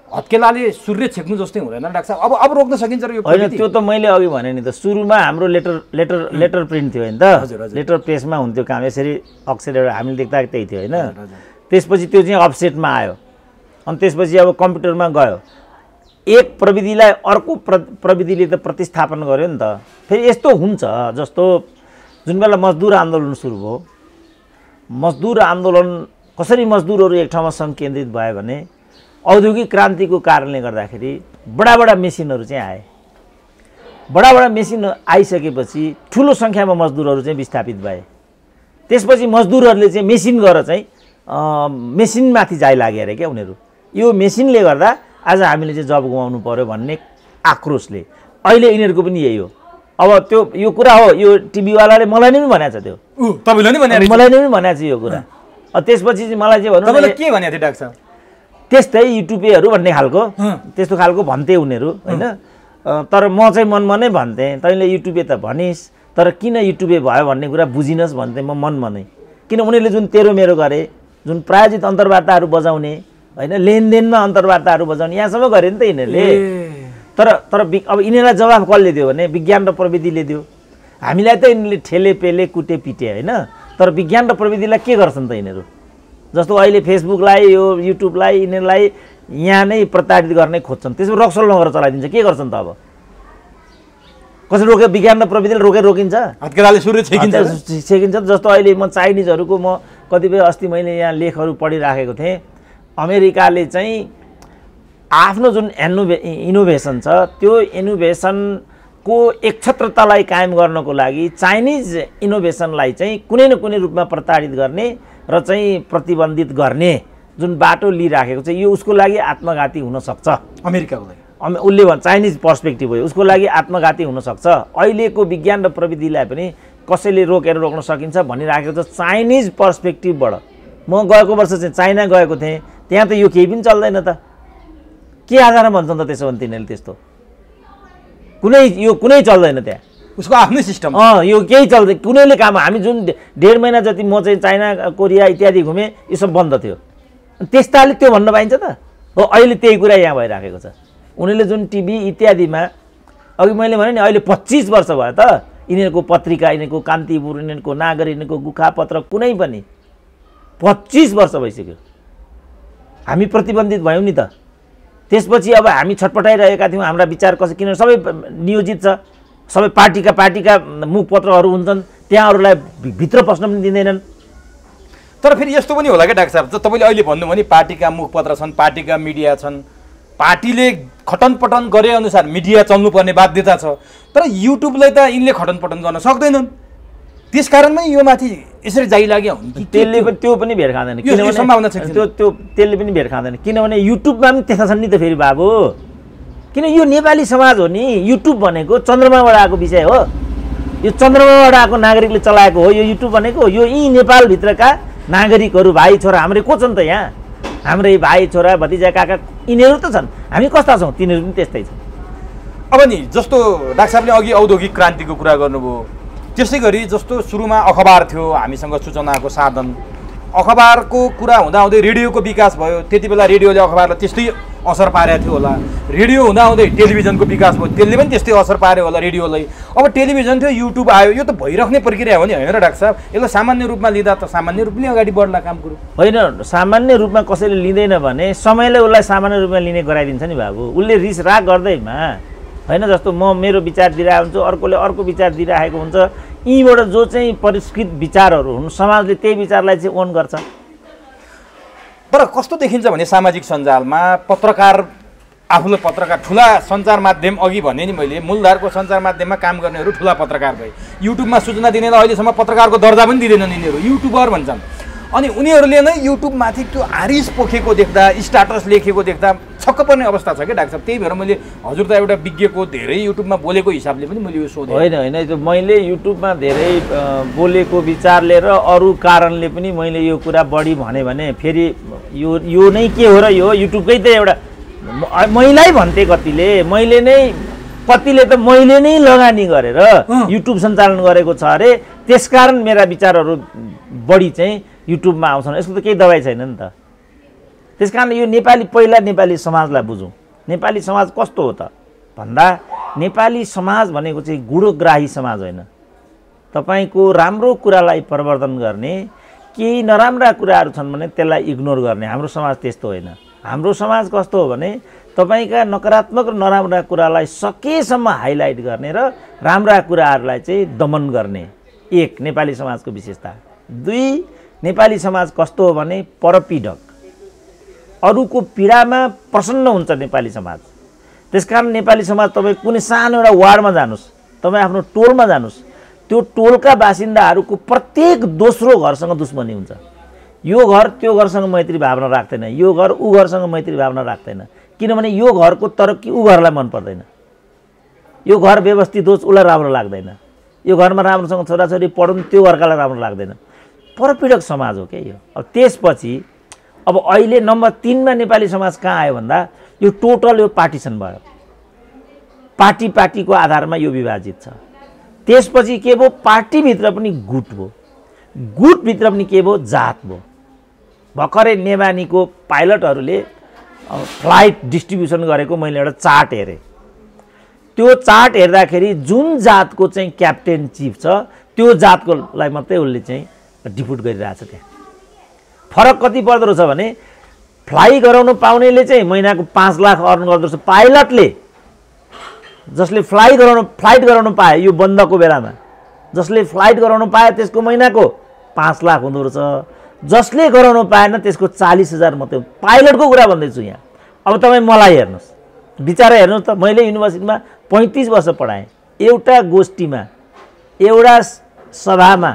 हत्केलाले सूर्य छेक्नु जस्तै हुँदैन डाक्टर साहब? अब रोक्न सकिन्छ र यो होइन? त्यो त मैले अघि भने नि त, सुरुमा हाम्रो लेटर प्रिन्ट थियो होइन त, लेटर प्रेसमा हुन्थ्यो काम, यसरी अक्षर एउटा हामीले देख्दा त्यही थियो होइन। त्यसपछि त्यो चाहिँ अफसेटमा आयो, अनि त्यसपछि अब कम्प्युटरमा गयो। एक प्रविधिलाई अर्को प्रविधिले त प्रतिस्थापन गर्यो नि त। फेरि यस्तो हुन्छ जस्तो जुन बेला मजदुर आन्दोलन सुरु भयो, मजदुर आन्दोलन कसरी मजदुरहरू एक ठाउँमा सङ्केन्द्रित भयो भने औद्योगिक क्रान्तिको कारणले गर्दाखेरि बडा मेसिनहरू चाहिँ आए। बडा मेसिन आइसकेपछि ठुलो सङ्ख्यामा मजदुरहरू चाहिँ विस्थापित भए। त्यसपछि मजदुरहरूले चाहिँ मेसिन गरेर चाहिँ मेसिनमाथि जाइ लागे अरे क्या उनीहरू। यो मेसिनले गर्दा आज हामीले चाहिँ जब गुमाउनु पर्यो भन्ने आक्रोशले अहिले यिनीहरूको पनि यही हो। अब त्यो यो कुरा हो, यो टिभीवालाले मलाई नै भनेको छ, त्यो तपाईँले नै भनेको, मलाई नै भनेको छ यो कुरा। त्यसपछि चाहिँ मलाई चाहिँ भन्नु के भनेको थियो डाक्टर साहब? त्यस्तै युट्युबेहरू भन्ने खालको त्यस्तो खालको भन्थे उनीहरू होइन। तर म चाहिँ मनमा नै भन्थेँ, तैँले युट्युबे त भनिस् तर किन युट्युबे भयो भन्ने कुरा बुझिनस् भन्थेँ म मनमा नै। किन उनीहरूले जुन तेरो मेरो गरे, जुन प्रायोजित अन्तर्वार्ताहरू बजाउने होइन, लेनदेनमा अन्तर्वार्ताहरू बजाउने यहाँसम्म गरे नि त यिनीहरूले। तर अब यिनीहरूलाई जवाफ कसले दियो भने विज्ञान र प्रविधिले दियो। हामीलाई त यिनीहरूले ठेले पेले कुटे पिटे होइन, तर विज्ञान र प्रविधिलाई के गर्छन् त यिनीहरू? जस्तो अहिले फेसबुकलाई, यो युट्युबलाई यिनीहरूलाई यहाँ नै प्रताडित गर्ने खोज्छन्, त्यसमा रक्सल नगरेर चलाइदिन्छ। के गर्छन् त अब? कसरी रोक्यो? विज्ञान र प्रविधिले रोकिन्छ? हत्केलाले सूर्य छेकिन्छ। जस्तो अहिले म चाइनिजहरूको म कतिपय अस्ति मैले यहाँ लेखहरू पढिराखेको थिएँ, अमेरिकाले चाहिँ आफ्नो जुन इनोभेसन छ त्यो इनोभेसन को एकछत्रतालाई कायम गर्नको लागि चाइनिज इनोभेसनलाई चाहिँ कुनै न कुनै रूपमा प्रताडित गर्ने र चाहिँ प्रतिबन्धित गर्ने जुन बाटो लिइराखेको छ यो उसको लागि आत्मघाती हुनसक्छ। अमेरिकाको लागि उसले भन्छ चाइनिज पर्सपेक्टिभ हो उसको लागि आत्मघाती हुनसक्छ। अहिलेको विज्ञान र प्रविधिलाई पनि कसैले रोक्न सकिन्छ भनिराखेको छ चाइनिज पर्सपेक्टिभबाट। म गएको वर्ष चाहिँ चाइना गएको थिएँ, त्यहाँ त यो केही पनि चल्दैन त। के आधारमा भन्छन् त त्यसो भने तिनीहरूले त्यस्तो? कुनै चल्दैन त्यहाँ, उसको आफ्नै सिस्टम। यो केही चल्दैन, कुनैले काम। हामी जुन 1.5 महिना जति म चाहिँ चाइना कोरिया इत्यादि घुमेँ यो सब बन्द थियो। त्यस्ताले त्यो भन्न पाइन्छ त? हो अहिले त्यही कुरा यहाँ भइराखेको छ। उनीहरूले जुन टिभी इत्यादिमा अघि मैले भने नि अहिले 25 वर्ष भयो त यिनीहरूको पत्रिका, यिनीहरूको कान्तिपुर, यिनीहरूको नागरिक, यिनीहरूको गोरखापत्र कुनै पनि 25 वर्ष भइसक्यो। हामी प्रतिबन्धित भयौँ नि त। त्यसपछि अब हामी छटपटाइरहेका थियौँ हाम्रा विचार किनभने सबै नियोजित छ, सबै पार्टीका मुखपत्रहरू हुन्छन्, त्यहाँ अरूलाई भित्र पस्न पनि दिँदैनन्। तर फेरि यस्तो पनि होला क्या डाक्टर साहब, तपाईँले अहिले भन्नुभयो नि पार्टीका मुखपत्र छन्, पार्टीका मिडिया छन्, पार्टीले खटनपटन गरे अनुसार मिडिया चल्नुपर्ने बाध्यता छ। तर युट्युबलाई त यिनले खटनपटन गर्न सक्दैनन्, त्यसकारणमै यो माथि यसरी जाइलाग्यो। त्यसले पनि त्यो पनि भेट खाँदैन, किनभने सम्भावना छ त्यसले पनि भेट खाँदैन। किनभने युट्युबमा पनि त्यस्ता छन् नि त फेरि बाबु। किन यो नेपाली समाज हो नि, युट्युब भनेको चन्द्रमाबाट आएको विषय हो, यो चन्द्रमाबाट आएको नागरिकले चलाएको हो यो युट्युब भनेको। यो यी नेपालभित्रका नागरिकहरू भाइ छोरा हाम्रै को छन् त यहाँ? हाम्रै भाइ छोरा भतिजा काका यिनीहरू त छन्। हामी कस्ता छौँ? तिनीहरू पनि त्यस्तै छन्। अब नि जस्तो डाक्टर साहबले अघि औद्योगिक क्रान्तिको कुरा गर्नुभयो, त्यसै गरी जस्तो सुरुमा अखबार थियो हामीसँग सूचनाको साधन, अखबारको कुरा हुँदाहुँदै रेडियोको विकास भयो, त्यति बेला रेडियोले अखबारलाई त्यस्तै असर पारेको थियो होला। रेडियो हुँदाहुँदै टेलिभिजनको विकास भयो, त्यसले पनि त्यस्तै असर पार्यो होला रेडियोलाई। अब टेलिभिजन थियो, युट्युब आयो, यो त भइराख्ने प्रक्रिया हो नि, होइन र डाक्टर साहब? यसलाई सामान्य रूपमा लिँदा त सामान्य रूपले अगाडि बढ्ला काम कुरो होइन। सामान्य रूपमा कसैले लिँदैन भने समयले उसलाई सामान्य रूपमा लिने गराइदिन्छ नि बाबु। उसले रिस राग गर्दैमा होइन, जस्तो म मेरो विचार दिइरहेको हुन्छु, अर्कोले अर्को विचार दिइरहेको हुन्छ, यीबाट जो चाहिँ परिष्कृत विचारहरू हुन् समाजले त्यही विचारलाई चाहिँ ओन गर्छ। तर कस्तो देखिन्छ भने सामाजिक सञ्जालमा पत्रकार आफूलाई पत्रकार ठुला सञ्चार माध्यम, अघि भने नि मैले मूलधारको सञ्चार माध्यममा काम गर्नेहरू ठुला पत्रकार भए, युट्युबमा सूचना दिनेलाई अहिलेसम्म पत्रकारको दर्जा पनि दिँदैनन् यिनीहरू, युट्युबर भन्छन्। अनि उनीहरूले नै युट्युबमाथि त्यो आरिस पोखेको देख्दा, स्टाटस लेखेको देख्दा छक्क पर्ने अवस्था छ क्या डाक्टर साहब। त्यही भएर मैले हजुर त एउटा विज्ञको धेरै युट्युबमा बोलेको हिसाबले पनि मैले यो सोधेँ। होइन त्यो मैले युट्युबमा धेरै बोलेको विचारले र अरू कारणले पनि मैले यो कुरा बढी भने फेरि यो नै के हो र, यो युट्युबकै त एउटा मैलाई भन्थे कतिले, कतिले त मैले नै लगानी गरेर युट्युब सञ्चालन गरेको छ अरे, त्यसकारण मेरा विचारहरू बढी चाहिँ युट्युबमा आउँछन्। यसको त केही दबाई छैन नि त। त्यसकारण यो पहिला नेपाली समाजलाई बुझौँ। नेपाली समाज कस्तो हो त भन्दा नेपाली समाज भनेको चाहिँ गुणग्राही समाज होइन। तपाईँको राम्रो कुरालाई प्रवर्धन गर्ने, केही नराम्रा कुराहरू छन् भने त्यसलाई इग्नोर गर्ने। हाम्रो समाज त्यस्तो होइन। हाम्रो समाज कस्तो हो भने तपाईँका नकारात्मक र नराम्रा कुरालाई सकेसम्म हाइलाइट गर्ने र राम्रा कुराहरूलाई चाहिँ दमन गर्ने, एक नेपाली समाजको विशेषता। दुई, नेपाली समाज कस्तो हो भने परपीडक, अरूको पीडामा प्रसन्न हुन्छ नेपाली समाज। त्यसकारण नेपाली समाज तपाईँ कुनै सानो एउटा वार्डमा जानुहोस्, तपाईँ आफ्नो टोलमा जानुहोस्, त्यो टोलका बासिन्दाहरूको प्रत्येक दोस्रो घरसँग दुश्मनी हुन्छ। यो घर त्यो घरसँग मैत्री भावना राख्दैन, यो घर ऊ घरसँग मैत्री भावना राख्दैन, किनभने यो घरको तरक्की ऊ घरलाई मन पर्दैन, यो घर व्यवस्थित होस् उसलाई राम्रो लाग्दैन, यो घरमा राम्रोसँग छोराछोरी पढुन् त्यो घरकालाई राम्रो लाग्दैन। परपीडक समाज हो क्या यो। अब त्यसपछि अब अहिले नम्बर 3 मा नेपाली समाज कहाँ आयो भन्दा यो टोटल यो पार्टिसन भयो, पार्टीको आधारमा यो विभाजित छ। त्यसपछि के भयो, पार्टीभित्र पनि गुट भयो, गुटभित्र पनि के भयो, जात भयो। भर्खरै नेवानीको पाइलटहरूले फ्लाइट डिस्ट्रिब्युसन गरेको मैले एउटा चार्ट हेरेँ। त्यो चार्ट हेर्दाखेरि जुन जातको चाहिँ क्याप्टेन चिफ छ त्यो जातकोलाई मात्रै उसले चाहिँ डिपुट गरिरहेछ। त्यहाँ फरक कति पर्दो रहेछ भने फ्लाइ गराउनु पाउनेले चाहिँ महिनाको 5 लाख अर्न गर्दो रहेछ, पाइलटले जसले फ्लाइट गराउनु पाए यो बन्दको बेलामा जसले फ्लाइट गराउनु पाए त्यसको महिनाको 5 लाख हुँदो रहेछ, जसले गराउनु पाएन त्यसको 40,000 मात्रै। पाइलटको कुरा भन्दैछु यहाँ। अब तपाईँ मलाई हेर्नुहोस्, विचार हेर्नुहोस् त, मैले युनिभर्सिटीमा 35 वर्ष पढाएँ, एउटा गोष्ठीमा एउटा सभामा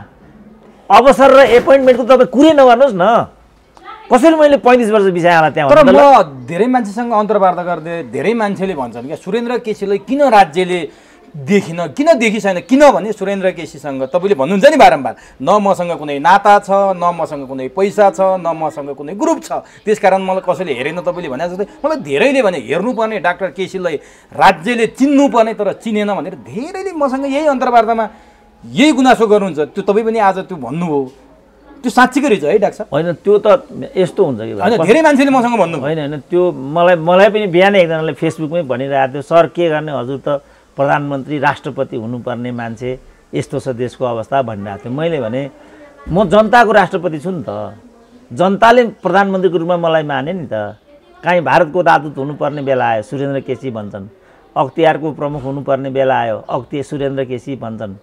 अवसर र एपोइन्टमेन्टको तपाईँ कुरै नगर्नुहोस् न। कसरी मैले 35 वर्ष बिसाएला त्यहाँ तर म धेरै मान्छेसँग अन्तर्वार्ता गर्दै धेरै मान्छेले भन्छन् क्या सुरेन्द्र केसीलाई किन राज्यले किन देखि छैन, किनभने सुरेन्द्र केसीसँग तपाईँले भन्नुहुन्छ नि बारम्बार, न मसँग कुनै नाता छ, न मसँग कुनै पैसा छ, न मसँग कुनै ग्रुप छ, त्यसकारण मलाई कसैले हेरेन तपाईँले भने जस्तै मलाई धेरैले भने हेर्नुपर्ने डाक्टर केसीलाई राज्यले चिन्नुपर्ने तर चिनेन भनेर धेरैले मसँग यही अन्तर्वार्तामा यही गुनासो गर्नुहुन्छ। त्यो तपाईँ पनि आज त्यो भन्नुभयो, त्यो साँच्चीकै रहेछ है डाक्टर साहब? होइन त्यो त यस्तो हुन्छ कि होइन धेरै मान्छेले मसँग भन्नु होइन होइन त्यो मलाई पनि बिहान एकजनाले फेसबुकमै भनिरहेको थियो, सर के गर्ने हजुर त प्रधानमन्त्री राष्ट्रपति हुनुपर्ने मान्छे, यस्तो छ देशको अवस्था भनिरहेको थियो। मैले भने म जनताको राष्ट्रपति छु नि त, जनताले प्रधानमन्त्रीको रूपमा मलाई माने नि त। काहीँ भारतको राजदूत हुनुपर्ने बेला आयो सुरेन्द्र केसी भन्छन्, अख्तियारको प्रमुख हुनुपर्ने बेला आयो सुरेन्द्र केसी भन्छन्,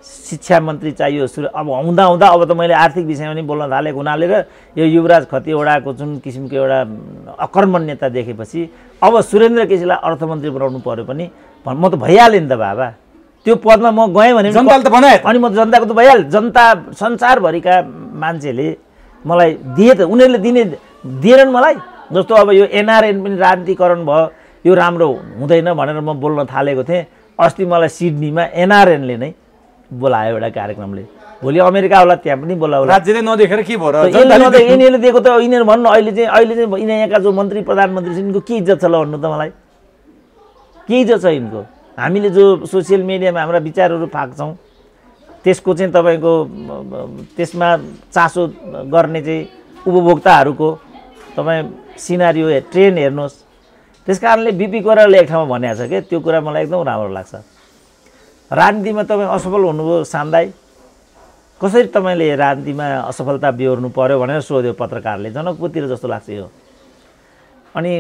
शिक्षा मन्त्री चाहियो अब हुँदा अब त मैले आर्थिक विषयमा पनि बोल्न थालेको हुनाले र यो युवराज खतिवडाको जुन किसिमको एउटा अकर्मण्यता देखेपछि अब सुरेन्द्र केसीलाई अर्थमन्त्री बनाउनु पर्यो पनि म त भइहालेँ नि त बाबा। त्यो पदमा म गएँ भने जनताले त बनाए अनि म जनताको त भइहाल्यो। जनता संसारभरिका मान्छेले मलाई दिए त, उनीहरूले दिएनन् मलाई। जस्तो अब यो एनआरएन पनि राजनीतिकरण भयो, यो राम्रो हुँदैन भनेर म बोल्न थालेको थिएँ। अस्ति मलाई सिडनीमा एनआरएनले नै बोलायो एउटा कार्यक्रमले, भोलि अमेरिका होला त्यहाँ पनि बोलायो। राज्यले नदेखेर के भयो र? यिनीहरूले दिएको त यिनीहरू भन्नु अहिले चाहिँ यिनीहरूका जो मन्त्री प्रधानमन्त्री छ यिनको के इज्जत छ ल भन्नु त मलाई? के इज्जत छ यिनको? हामीले जो सोसियल मिडियामा हाम्रा विचारहरू फाक्छौँ त्यसको चाहिँ तपाईँको त्यसमा चासो गर्ने चाहिँ उपभोक्ताहरूको तपाईँ सिनारियो ट्रेन्ड हेर्नुहोस्। त्यस कारणले बिपी कोइरालाले एक ठाउँमा भनेको छ कि त्यो कुरा मलाई एकदम राम्रो लाग्छ। राजनीतिमा तपाईँ असफल हुनुभयो सान्दाई, कसरी तपाईँले राजनीतिमा असफलता बिहोर्नु पर्यो भनेर सोध्यो पत्रकारले, जनकपुरतिर जस्तो लाग्छ यो। अनि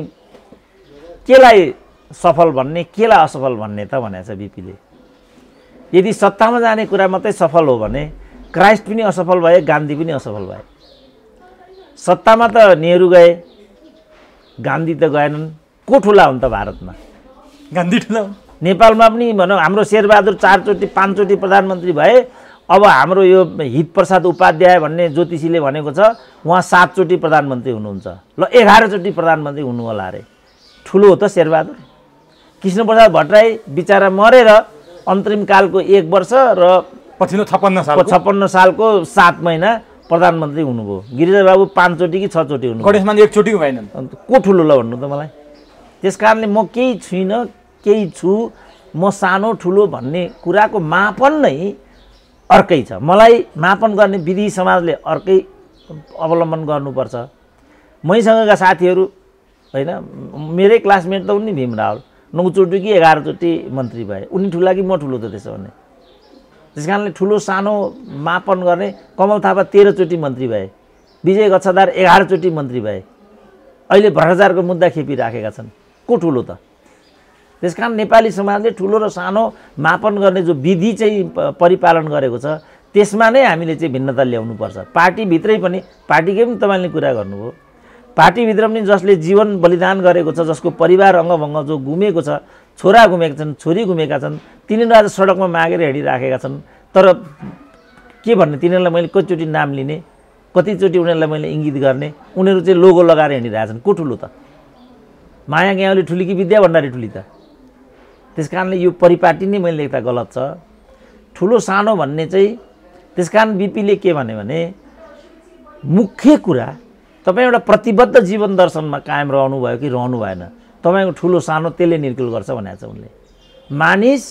केलाई सफल भन्ने केलाई असफल भन्ने त भनेको छ बिपीले। यदि सत्तामा जाने कुरा मात्रै सफल हो भने क्राइस्ट पनि असफल भए, गान्धी पनि असफल भए। सत्तामा त नेहरू गए, गान्धी त गएनन्। को ठुला हुन् त भारतमा? गान्धी ठुला। नेपालमा पनि भनौँ हाम्रो शेरबहादुर 4 चोटि 5 चोटि प्रधानमन्त्री भए। अब हाम्रो यो हितप्रसाद उपाध्याय भन्ने ज्योतिषीले भनेको छ उहाँ 7 चोटि प्रधानमन्त्री हुनुहुन्छ, ल 11 चोटि प्रधानमन्त्री हुनु होला अरे। ठुलो हो त शेरबहादुर। कृष्णप्रसाद भट्टराई बिचरा मरेर अन्तरिम कालको 1 वर्ष र पछिल्लो 56 सालको 7 महिना प्रधानमन्त्री हुनुभयो। गिरिजाबाबु 5 चोटि कि 6 चोटि हुनुभयो। गणेशमान 1 चोटि भएनन्। को ठुलो ल भन्नु त मलाई? त्यस कारणले म केही छुइनँ, केही छु, म सानो ठुलो भन्ने कुराको मापन नै अर्कै छ। मलाई मापन गर्ने विधि समाजले अर्कै अवलम्बन गर्नुपर्छ। मैसँगका साथीहरू होइन, मेरै क्लासमेट त उनी भीम रावल 9 चोटि कि 11 चोटि मन्त्री भए। उनी ठुला कि म ठुलो त त्यसो भने? त्यस कारणले ठुलो सानो मापन गर्ने। कमल थापा 13 चोटि मन्त्री भए, विजय गच्छदार 11 चोटि मन्त्री भए, अहिले भ्रष्टाचारको मुद्दा खेपिराखेका छन्। को ठुलो त? त्यसकारण नेपाली समाजले ठुलो र सानो मापन गर्ने जो विधि चाहिँ परिपालन गरेको छ त्यसमा नै हामीले चाहिँ भिन्नता ल्याउनुपर्छ। पार्टीभित्रै पनि, पार्टीकै पनि तपाईँले कुरा गर्नुभयो, पार्टीभित्र पनि जसले जीवन बलिदान गरेको छ, जसको परिवार अङ्गभङ्ग जो गुमेको छ, छोरा गुमेका छन्, छोरी गुमेका छन्, तिनीहरू आज सडकमा मागेर हिँडिराखेका छन्। तर के भन्ने, तिनीहरूलाई मैले कतिचोटि नाम लिने, कतिचोटि उनीहरूलाई मैले इङ्गित गर्ने, उनीहरू चाहिँ लोगो लगाएर हिँडिरहेछन्। को ठुलो त? माया ग्याउली ठुली कि विद्या भण्डारी ठुली त? त्यस कारणले यो परिपाटी नै मैले लेख्दा गलत छ। ठुलो सानो भन्ने चाहिँ त्यस कारण बिपीले के भने मुख्य कुरा तपाईँ एउटा प्रतिबद्ध जीवन दर्शनमा कायम रहनु भयो कि रहनु भएन, तपाईँको ठुलो सानो त्यसले निर्कुल गर्छ भनेको छ उनले। मानिस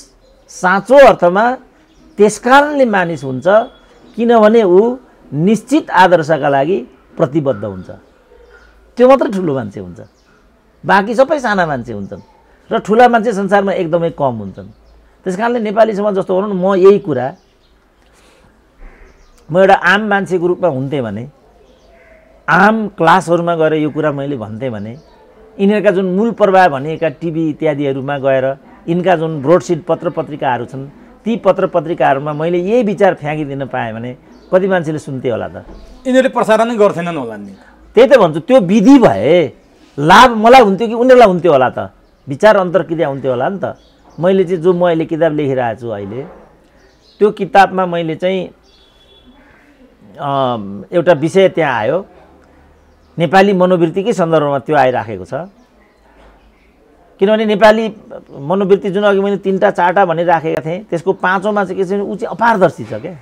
साँचो अर्थमा त्यस कारणले मानिस हुन्छ किनभने ऊ निश्चित आदर्शका लागि प्रतिबद्ध हुन्छ। त्यो मात्र ठुलो मान्छे हुन्छ, बाँकी सबै साना मान्छे हुन्छन् र ठुला मान्छे संसारमा एकदमै कम हुन्छन्। त्यस कारणले नेपाली समाज जस्तो भनौँ न, म यही कुरा म एउटा आम मान्छेको रूपमा हुन्थेँ भने, आम क्लासहरूमा गएर यो कुरा मैले भन्थेँ भने, यिनीहरूका जुन मूल प्रवाह भनिएका टिभी इत्यादिहरूमा गएर यिनका जुन ब्रोडसिट पत्र पत्रिकाहरू छन् ती पत्र पत्रिकाहरूमा मैले यही विचार फ्याँकिदिन पाएँ भने कति मान्छेले सुन्थे होला त? यिनीहरूले प्रसारण नै गर्थेनन् होला नि। त्यही त भन्छु, त्यो विधि भए लाभ मलाई हुन्थ्यो कि उनीहरूलाई हुन्थ्यो होला त? विचार अन्तर्क्रिया हुन्थ्यो होला नि त? मैले चाहिँ जो म अहिले किताब लेखिरहेको छु अहिले त्यो किताबमा मैले चाहिँ एउटा विषय त्यहाँ आयो नेपाली मनोवृत्तिकै सन्दर्भमा त्यो आइराखेको छ किनभने नेपाली मनोवृत्ति जुन अघि मैले 3टा 4टा भनिराखेका थिएँ त्यसको 5औँमा चाहिँ के छ ऊ चाहिँ अपारदर्शी छ क्या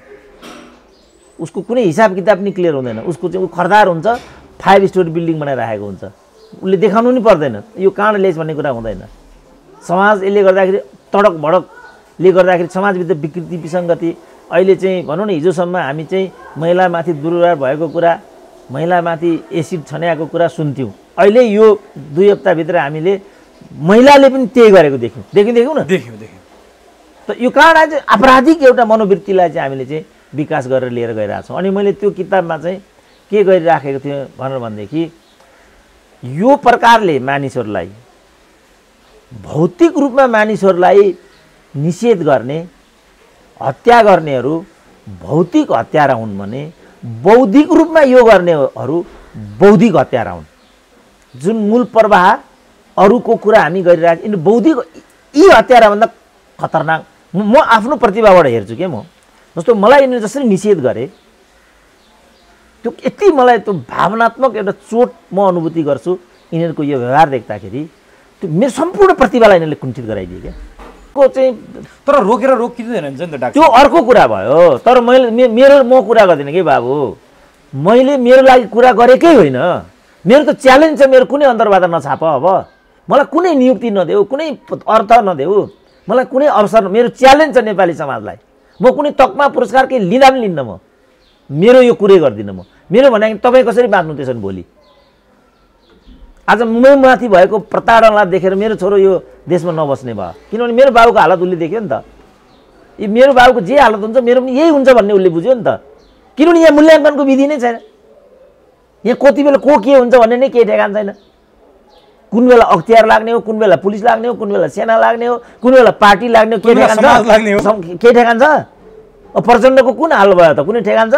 उसको कुनै हिसाब किताब नि क्लियर हुँदैन उसको चाहिँ ऊ खरदार हुन्छ 5 स्टोरी बिल्डिङ बनाइराखेको हुन्छ उसले देखाउनु नि पर्दैन यो कहाँ ल्याइस भन्ने कुरा हुँदैन समाज यसले गर्दाखेरि तडक भडकले गर्दाखेरि समाजभित्र विकृति विसङ्गति अहिले चाहिँ भनौँ न हिजोसम्म हामी चाहिँ महिलामाथि दुर्व्यवहार भएको कुरा महिलामाथि एसिड छन्याएको कुरा सुन्थ्यौँ अहिले यो 2 हप्ताभित्र हामीले महिलाले पनि त्यही गरेको देख्यौँ न देख्यौँ त यो कारण चाहिँ आपराधिक एउटा मनोवृत्तिलाई चाहिँ हामीले चाहिँ विकास गरेर लिएर गइरहेको छौँ अनि मैले त्यो किताबमा चाहिँ के गरिराखेको थिएँ भनेर भनेदेखि यो प्रकारले मानिसहरूलाई भौतिक रूपमा मानिसहरूलाई निषेध गर्ने हत्या गर्नेहरू भौतिक हत्यारा हुन् भने बौद्धिक रूपमा यो गर्नेहरू बौद्धिक हत्यारा हुन् जुन मूल प्रवाह अरूको कुरा हामी गरिरहेको यिनी बौद्धिक यी हत्याराभन्दा खतरनाक म आफ्नो प्रतिभाबाट हेर्छु के म जस्तो मलाई यिनीहरू जसरी निषेध गरे त्यो यति मलाई त्यो भावनात्मक एउटा चोट म अनुभूति गर्छु यिनीहरूको यो व्यवहार देख्दाखेरि त्यो मेरो सम्पूर्ण प्रतिभालाई यिनीहरूले कुण्ठित गराइदिए क्या को चाहिँ तर रोकेर रोकिँदैन नि त डाक्टर त्यो अर्को कुरा भयो तर मैले मेरो म कुरा गर्दिनँ कि बाबु मैले मेरो लागि कुरा गरेकै होइन मेरो त च्यालेन्ज छ मेरो कुनै अन्तर्वार्ता नछाप अब मलाई कुनै नियुक्ति नदेऊ कुनै अर्थ नदेऊ मलाई कुनै अवसर मेरो च्यालेन्ज छ नेपाली समाजलाई म कुनै तकमा पुरस्कार केही लिँदा पनि लिन्न म मेरो यो कुरै गर्दिनँ म मेरो भने तपाईँ कसरी बाँच्नु त्यसो भने भोलि आज मुम्बईमाथि भएको प्रताडनालाई देखेर मेरो छोरो यो देशमा नबस्ने भयो किनभने मेरो बाबुको हालत उसले देख्यो नि त यो मेरो बाबुको जे हालत हुन्छ मेरो पनि यही हुन्छ भन्ने उसले बुझ्यो नि त किनभने यहाँ मूल्याङ्कनको विधि नै छैन यहाँ कति बेला को के हुन्छ भन्ने नै केही ठेगान छैन कुन बेला अख्तियार लाग्ने हो कुन बेला पुलिस लाग्ने हो कुन बेला सेना लाग्ने हो कुन बेला पार्टी लाग्ने हो के ठेगान छ अब प्रचण्डको कुन हाल भयो त कुनै ठेगान छ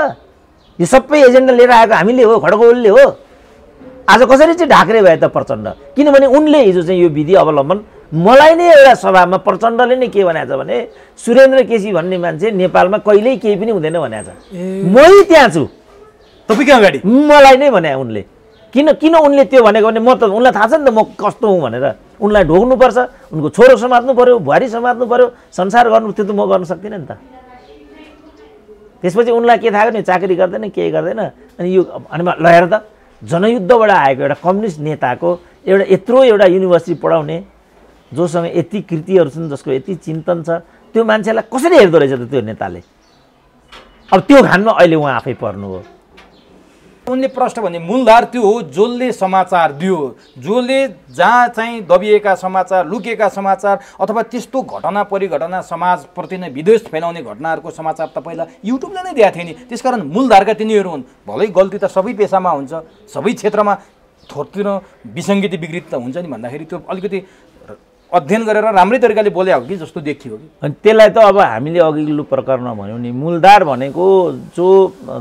यो सबै एजेन्डा लिएर आएको हामीले हो खड्गौलीले हो आज कसरी चाहिँ ढाक्रे भयो त प्रचण्ड किनभने उनले हिजो चाहिँ यो विधि अवलम्बन मलाई नै एउटा सभामा प्रचण्डले नै के भनेको छ भने सुरेन्द्र केसी भन्ने मान्छे नेपालमा कहिल्यै केही पनि हुँदैन भनेको छ मै त्यहाँ छु तपाईँ अगाडि मलाई नै भने उनले किन उनले त्यो भनेको भने म त उनलाई थाहा छ नि त म कस्तो हुँ भनेर उनलाई ढोग्नुपर्छ उनको छोरो समात्नु पर्यो बुहारी समात्नु पर्यो संसार गर्नु त्यो त म गर्न सक्दिनँ नि त त्यसपछि उनलाई के थाहा गर्ने चाकरी गर्दैन केही गर्दैन अनि यो अनि लगेर त जनयुद्धबाट आएको एउटा कम्युनिस्ट नेताको एउटा यत्रो एउटा युनिभर्सिटी पढाउने जोसँग यति कृतिहरू छन् जसको यति चिन्तन छ त्यो मान्छेलाई कसरी हेर्दो रहेछ त त्यो नेताले अब त्यो घानमा अहिले उहाँ आफै पर्नु हो उनले प्रश्न भने मूलधार त्यो हो जसले समाचार दियो जसले जहाँ चाहिँ दबिएका समाचार लुकेका समाचार अथवा त्यस्तो घटना परिघटना समाजप्रति नै विद्वेष फैलाउने घटनाहरूको समाचार तपाईँलाई युट्युबले नै दिएको थियो नि त्यसकारण मूलधारका तिनीहरू हुन् भलै गल्ती त सबै पेसामा हुन्छ सबै क्षेत्रमा थोरतिर विसङ्गति विकृति त हुन्छ नि भन्दाखेरि त्यो अलिकति अध्ययन गरेर राम्रै तरिकाले बोले हो कि जस्तो देखियो कि अनि त्यसलाई त अब हामीले अघिल्लो प्रकरणमा भन्यौँ नि मूलधार भनेको जो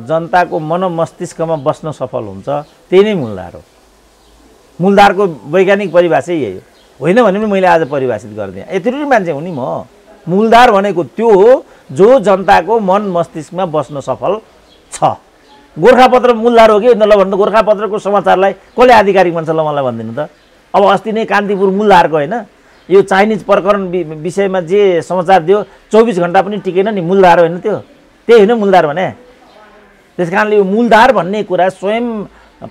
जनताको मनमस्तिष्कमा बस्न सफल हुन्छ त्यही नै मूलधार हो मूलधारको वैज्ञानिक परिभाषा यही हो होइन भने पनि मैले आज परिभाषित गरिदिएँ यत्रो मान्छे हो नि म मूलधार भनेको त्यो हो जो जनताको मन मस्तिष्कमा बस्न सफल छ गोर्खापत्र मूलधार हो कि ल भन्नु गोर्खापत्रको समाचारलाई कसले आधिकारिक मान्छ ल मलाई भनिदिनु त अब अस्ति नै कान्तिपुर मूलधारको होइन यो चाइनिज प्रकरण विषयमा जे समाचार दियो 24 घण्टा पनि टिकेन नि मूलधार होइन त्यो त्यही होइन मूलधार भने त्यस कारणले यो मूलधार भन्ने कुरा स्वयं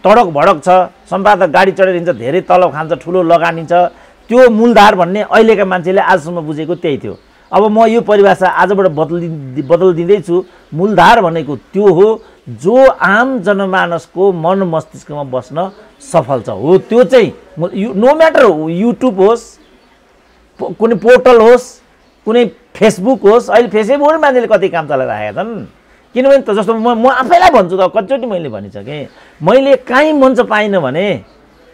तडक भडक छ सम्पादक गाडी चढेर हिँड्छ धेरै तलब खान्छ ठुलो लगानी छ त्यो मूलधार भन्ने अहिलेका मान्छेले आजसम्म बुझेको त्यही थियो अब म यो परिभाषा आजबाट बदलिदिँदैछु मूलधार भनेको त्यो हो जो आम जनमानसको मन मस्तिष्कमा बस्न सफल छ हो त्यो चाहिँ नो म्याटर युट्युब होस् कुनै पोर्टल होस् कुनै फेसबुक होस् अहिले फेसबुकबाट मान्छेले कति काम चलाइरहेका छन् किनभने त जस्तो म आफैलाई भन्छु त कतिचोटि मैले भनिसकेँ मैले काहीँ मञ्च पाइनँ भने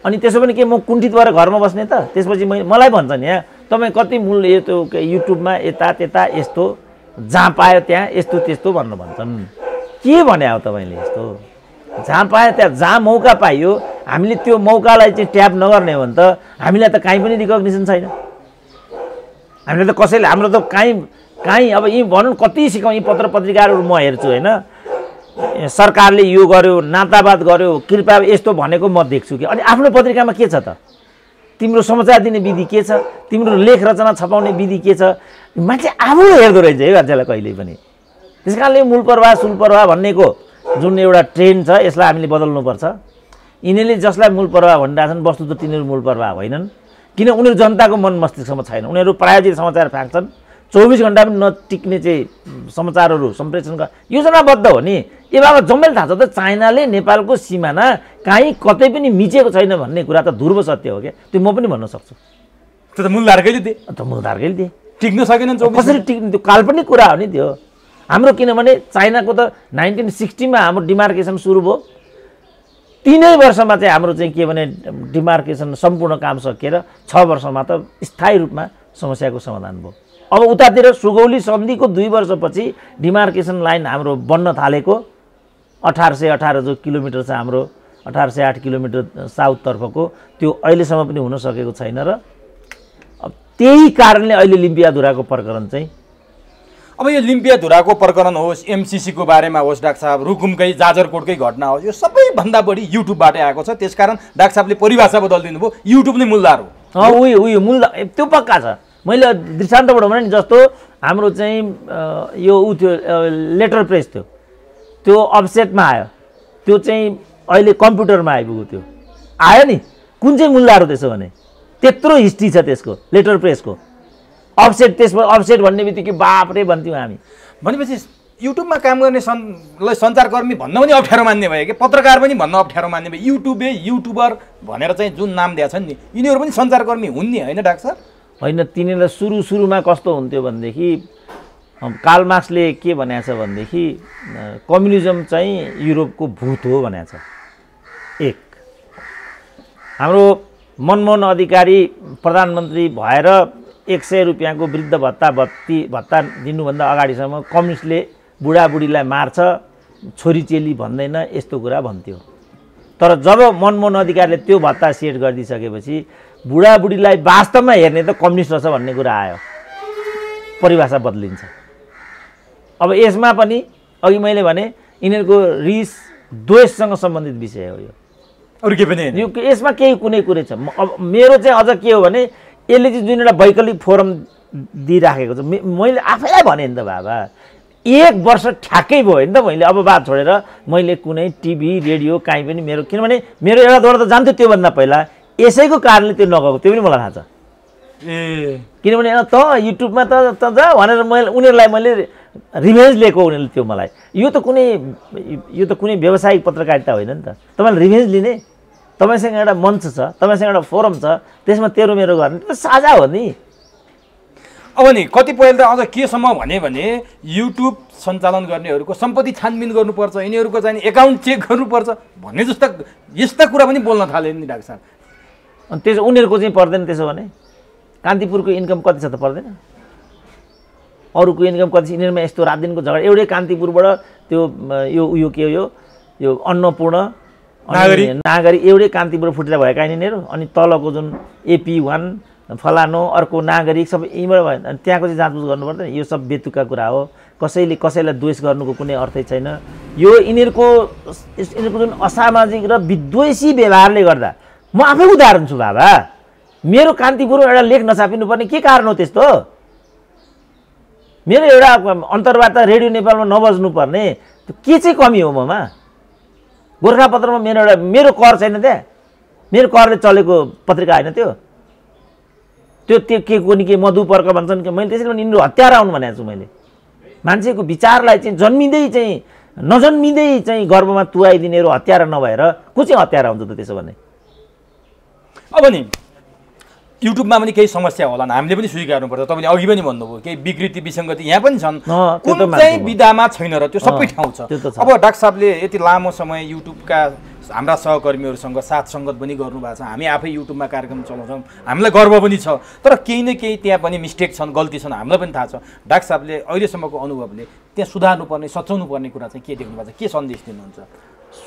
अनि त्यसो पनि के म कुण्ठित भएर घरमा बस्ने त त्यसपछि मलाई भन्छन् यहाँ तपाईँ कति मूल्य त्यो युट्युबमा यता त्यता यस्तो जहाँ पायो त्यहाँ यस्तो त्यस्तो भनेर भन्छन् के भने हो तपाईँले यस्तो जहाँ पायो त्यहाँ जहाँ मौका पाइयो हामीले त्यो मौकालाई चाहिँ ट्याप नगर्ने हो भने त हामीलाई त काहीँ पनि रिकग्निसन छैन हामीले त कसैले हाम्रो त काहीँ अब यी भनौँ कति सिकाउँ, यी पत्र पत्रिकाहरू म हेर्छु होइन, सरकारले यो गर्यो, नातावाद गर्यो, कृपा यस्तो भनेको म देख्छु कि। अनि आफ्नो पत्रिकामा के छ त? तिम्रो समाचार दिने विधि के छ? तिम्रो लेख रचना छपाउने विधि के छ? मान्छे आफू हेर्दो रहेछ है मान्छेलाई कहिल्यै पनि। त्यस कारणले मूल प्रवाह सुल प्रवाह भन्नेको जुन एउटा ट्रेन्ड छ यसलाई हामीले बदल्नुपर्छ। यिनीहरूले जसलाई मूल प्रवाह भनिरहेछन् वस्तु त तिनीहरू मूल प्रवाह होइनन्, किन उनीहरू जनताको मन मस्तिष्कमा छैन। उनीहरू प्रायोजित समाचार फ्याँक्छन्, 24 घण्टा पनि नटिक्ने चाहिँ समाचारहरू सम्प्रेषण योजनाबद्ध हो नि। ए बाबा जम्मैले थाहा छ त चाइनाले नेपालको सिमाना कहीँ कतै पनि मिचेको छैन भन्ने कुरा त ध्रुव सत्य हो क्या। त्यो म पनि भन्न सक्छु। त्यो त मूलधारकैले दिए, मूलधारकैले दिए, टिक्न सकेनन्। कसरी टिक्ने? त्यो काल्पनिक कुरा हो नि त्यो हाम्रो। किनभने चाइनाको त 1960 मा हाम्रो डिमार्केसन सुरु भयो, 3 वर्षमा चाहिँ हाम्रो चाहिँ के भने डिमार्केसन सम्पूर्ण काम सकिएर 6 वर्षमा त स्थायी रूपमा समस्याको समाधान भयो। अब उतातिर सुगौली सन्धिको 2 वर्षपछि डिमार्केसन लाइन हाम्रो बन्न थालेको 1818 जो किलोमिटर छ हाम्रो 1808 किलोमिटर साउथतर्फको, त्यो अहिलेसम्म पनि हुन सकेको छैन। र अब त्यही कारणले अहिले लिम्पियाधुराको प्रकरण चाहिँ, अब यो लिम्पियाधुराको प्रकरण होस्, एमसिसीको बारेमा होस्, डाक्टर साहब रुकुमकै जाजरकोटकै घटना होस्, यो सबैभन्दा बढी युट्युबबाटै आएको छ। त्यसकारण डाक्टर साहबले परिभाषा बदलिदिनु भयो, युट्युब नै मूलधार हो। उयो मूलधार त्यो पक्का छ। मैले दृष्टान्तबाट भने नि जस्तो हाम्रो चाहिँ यो ऊ थियो लेटर प्रेस थियो, त्यो अफसेटमा आयो, त्यो चाहिँ अहिले कम्प्युटरमा आइपुग्यो, त्यो आयो नि। कुन चाहिँ मूलधार हो त्यसो भने? त्यत्रो हिस्ट्री छ त्यसको लेटर प्रेसको। अफसेट, त्यसमा अफसेट भन्ने बित्तिकै बापरे भन्थ्यौँ हामी। भनेपछि युट्युबमा काम गर्ने सञ्चारकर्मी भन्न पनि अप्ठ्यारो मान्ने भयो कि पत्रकार पनि भन्न अप्ठ्यारो मान्ने भयो। युट्युबर भनेर चाहिँ जुन नाम दिएको छ नि, यिनीहरू पनि सञ्चारकर्मी हुन् नि होइन डाक्टर साहब? होइन, तिनीहरूलाई सुरुमा कस्तो हुन्थ्यो भनेदेखि कार्ल मार्क्सले के भनेको छ भनेदेखि कम्युनिजम चाहिँ युरोपको भूत हो भनेको छ। एक हाम्रो मनमोहन अधिकारी प्रधानमन्त्री भएर 100 रुपियाँको वृद्ध भत्ता दिनुभन्दा अगाडिसम्म कम्युनिस्टले बुढाबुढीलाई मार्छ, छोरी चेली भन्दैन, यस्तो कुरा भन्थ्यो। तर जब मनमोहन अधिकारीले त्यो भत्ता सेट गरिदिइसकेपछि बुढाबुढीलाई वास्तवमा हेर्ने त कम्युनिस्ट रहेछ भन्ने कुरा आयो, परिभाषा बदलिन्छ। अब यसमा पनि अघि मैले भने यिनीहरूको रिस द्वेषसँग सम्बन्धित विषय हो। यो अरू के पनि यो यसमा केही कुनै कुरै छ। अब मेरो चाहिँ अझ के हो भने यसले चाहिँ जुन एउटा वैकल्पिक फोरम दिइराखेको छ, मैले आफैलाई भने नि त बाबा 1 वर्ष ठ्याक्कै भयो नि त मैले अब बात छोडेर मैले कुनै टिभी रेडियो काहीँ पनि मेरो, किनभने मेरो एउटा दौरा त जान्थ्यो त्योभन्दा पहिला, यसैको कारणले त्यो नगएको त्यो पनि मलाई थाहा छ। किनभने त युट्युबमा त जा भनेर मैले उनीहरूलाई मैले रिभेन्ज लिएको, उनीहरूले त्यो मलाई यो त कुनै व्यावसायिक पत्रकारिता होइन नि त। तपाईँले रिभेन्ज लिने, तपाईँसँग एउटा मञ्च छ, तपाईँसँग एउटा फोरम छ, त्यसमा तेरो मेरो गर्ने त्यो साझा हो नि। अब नि कतिपय त अझ केसम्म भने युट्युब सञ्चालन गर्नेहरूको सम्पत्ति छानबिन गर्नुपर्छ, यिनीहरूको चाहिँ एकाउन्ट चेक गर्नुपर्छ भन्ने जस्ता यस्ता कुरा पनि बोल्न थाले नि डाक्टर साहब। अनि त्यसो उनीहरूको चाहिँ पर्दैन। त्यसो भने कान्तिपुरको इन्कम कति छ त? पर्दैन। अरूको इन्कम कति छ? यिनीहरूमा यस्तो रात दिनको झगडा, एउटै कान्तिपुरबाट त्यो यो के हो यो अन्नपूर्ण नागरी एउटै कान्तिपुर फुटेर भएका यिनीहरू, अनि तलको जुन AP1 फलानो अर्को नागरिक सबै यहीँबाट भयो। अनि त्यहाँको चाहिँ जाँचबुझ गर्नु पर्दैन। यो सब बेतुका कुरा हो, कसैलाई द्वेष गर्नुको कुनै अर्थै छैन। यो यिनीहरूको जुन असामाजिक र विद्वेषी व्यवहारले गर्दा म आफै उदाहरण छु बाबा। मेरो कान्तिपुरमा एउटा लेख नछापिनु पर्ने के कारण हो त्यस्तो? मेरो एउटा अन्तर्वार्ता रेडियो नेपालमा नबज्नु पर्ने के चाहिँ कमी हो ममा? गोर्खापत्रमा मेरो कर छैन त्यहाँ? मेरो करले चलेको पत्रिका होइन त्यो? त्यो के कुनै के मधु पर्क भन्छन् कि मैले त्यसरी पनि यिनीहरू हत्यारा हुन् भनेको छु मैले। मान्छेको विचारलाई चाहिँ जन्मिँदै चाहिँ नजन्मिँदै चाहिँ गर्भमा तुवाइदिनेहरू हत्यारा नभएर को चाहिँ हत्यारा हुन्छ त त्यसो भने? अब नि युट्युबमा पनि केही समस्या होला, हामीले पनि स्वीकार्नुपर्छ। तपाईँले अघि पनि भन्नुभयो केही विकृति विसङ्गति यहाँ पनि छन्, कुन चाहिँ विधामा छैन र त्यो सबै ठाउँ छ। अब डाक्टर साहबले यति लामो समय युट्युबका हाम्रा सहकर्मीहरूसँग साथ सङ्गत पनि गर्नुभएको छ, हामी आफै युट्युबमा कार्यक्रम चलाउँछौँ, हामीलाई गर्व पनि छ। तर केही न केही त्यहाँ पनि मिस्टेक छन्, गल्ती छन्, हामीलाई पनि थाहा छ। डाक्टर साहबले अहिलेसम्मको अनुभवले त्यहाँ सुधार्नुपर्ने सच्याउनु पर्ने कुरा चाहिँ के देख्नु भएको छ, के सन्देश दिनुहुन्छ?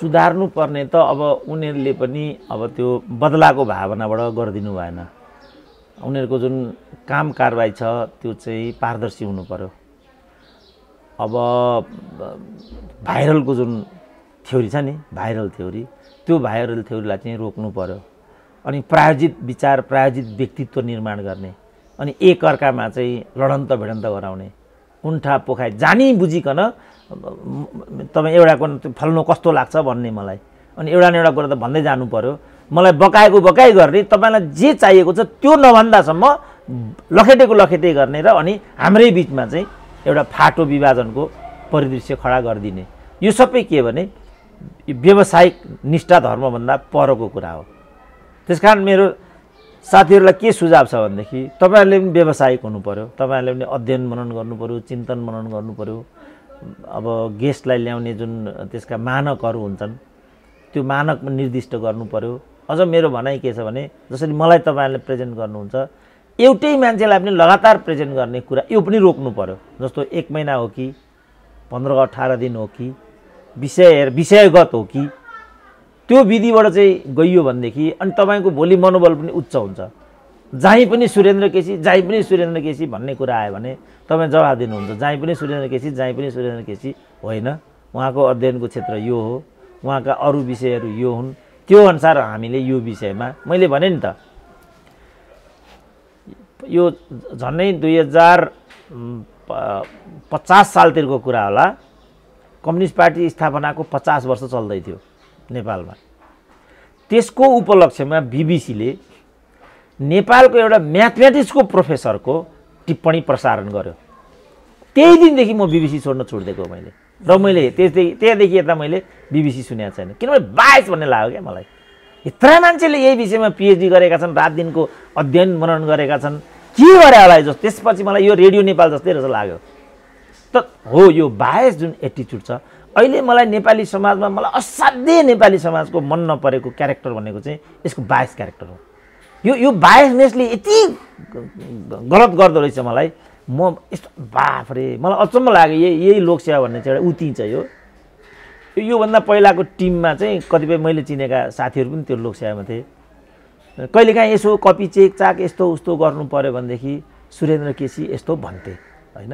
सुधार्नु पर्ने त अब उनीहरूले पनि अब त्यो बदलाको भावनाबाट गरिदिनु भएन। उनीहरूको जुन काम कारबाही छ त्यो चाहिँ पारदर्शी हुनु पर्यो। अब भाइरलको जुन थ्योरी छ नि, भाइरल थ्योरी, त्यो भाइरल थ्योरीलाई चाहिँ रोक्नु पर्यो। अनि प्रायोजित विचार, प्रायोजित व्यक्तित्व निर्माण गर्ने, अनि एकअर्कामा चाहिँ लडन्त भिडन्त गराउने, कुण्ठा पोखाइ जानी बुझिकन तपाईँ एउटाको फल्नु कस्तो लाग्छ भन्ने मलाई, अनि एउटा न एउटा कुरा त भन्दै जानु पर्यो। मलाई बकाएको बकाइ गर्ने, तपाईँलाई जे चाहिएको छ त्यो नभन्दासम्म लखेटेको लखेटे गर्ने र अनि हाम्रै बिचमा चाहिँ एउटा फाटो विभाजनको परिदृश्य खडा गरिदिने, यो सबै के भने व्यावसायिक निष्ठा धर्मभन्दा परको कुरा हो। त्यसकारण मेरो साथीहरूलाई के सुझाव छ भनेदेखि तपाईँहरूले पनि व्यावसायिक हुनु पर्यो, तपाईँहरूले पनि अध्ययन मनन गर्नु पर्यो, चिन्तन मनन गर्नु पर्यो। अब गेस्टलाई ल्याउने जुन त्यसका मानकहरू हुन्छन् त्यो मानक निर्दिष्ट गर्नु पर्यो। अझ मेरो भनाइ के छ भने जसरी मलाई तपाईँहरूले प्रेजेन्ट गर्नुहुन्छ, एउटै मान्छेलाई पनि लगातार प्रेजेन्ट गर्ने कुरा यो पनि रोक्नु पर्यो। जस्तो 1 महिना हो कि 15-18 दिन हो कि विषयगत हो कि त्यो विधिबाट चाहिँ गइयो भनेदेखि अनि तपाईँको भोलि मनोबल पनि उच्च हुन्छ। जहीँ पनि सुरेन्द्र केसी, जहीँ पनि सुरेन्द्र केसी भन्ने कुरा आयो भने तपाईँ जवाब दिनुहुन्छ, जहीँ पनि सुरेन्द्र केसी, जहीँ पनि सुरेन्द्र केसी होइन, उहाँको अध्ययनको क्षेत्र यो हो, उहाँका अरू विषयहरू यो हुन्, त्यो अनुसार हामीले यो विषयमा मैले भने नि त यो झन्डै 2050 सालतिरको कुरा होला, कम्युनिस्ट पार्टी स्थापनाको 50 वर्ष चल्दै थियो नेपालमा। त्यसको उपलक्ष्यमा बीबीसीले नेपालको एउटा म्याथमेटिक्सको प्रोफेसरको टिप्पणी प्रसारण गर्यो। त्यही दिनदेखि म बीबीसी छोड्न छोडिदिएको मैले, र मैले त्यहाँदेखि यता मैले बीबीसी सुनेको छैन, किनभने बायस भन्ने लाग्यो क्या मलाई। यत्रा मान्छेले यही विषयमा पिएचडी गरेका छन्, रात दिनको अध्ययन मनन गरेका छन्, के गरे होला जस्तो। त्यसपछि मलाई यो रेडियो नेपाल जस्तै रहेछ लाग्यो। त हो यो बायस जुन एटिच्युड छ अहिले मलाई नेपाली समाजमा, मलाई असाध्यै नेपाली समाजको मन नपरेको क्यारेक्टर भनेको चाहिँ यसको बायस क्यारेक्टर हो। यो बायसनेसले यति गलत गर्दो रहेछ मलाई। म यस्तो बाफरे मलाई अचम्म लाग्यो। यही लोकसेवा भन्ने चाहिँ एउटा उति चाहिँ हो। योभन्दा पहिलाको टिममा चाहिँ कतिपय मैले चिनेका साथीहरू पनि त्यो लोकसेवामा थिए। कहिलेकाहीँ यसो कपी चेक चाक यस्तो उस्तो गर्नु पऱ्यो भनेदेखि सुरेन्द्र केसी यस्तो भन्थे होइन।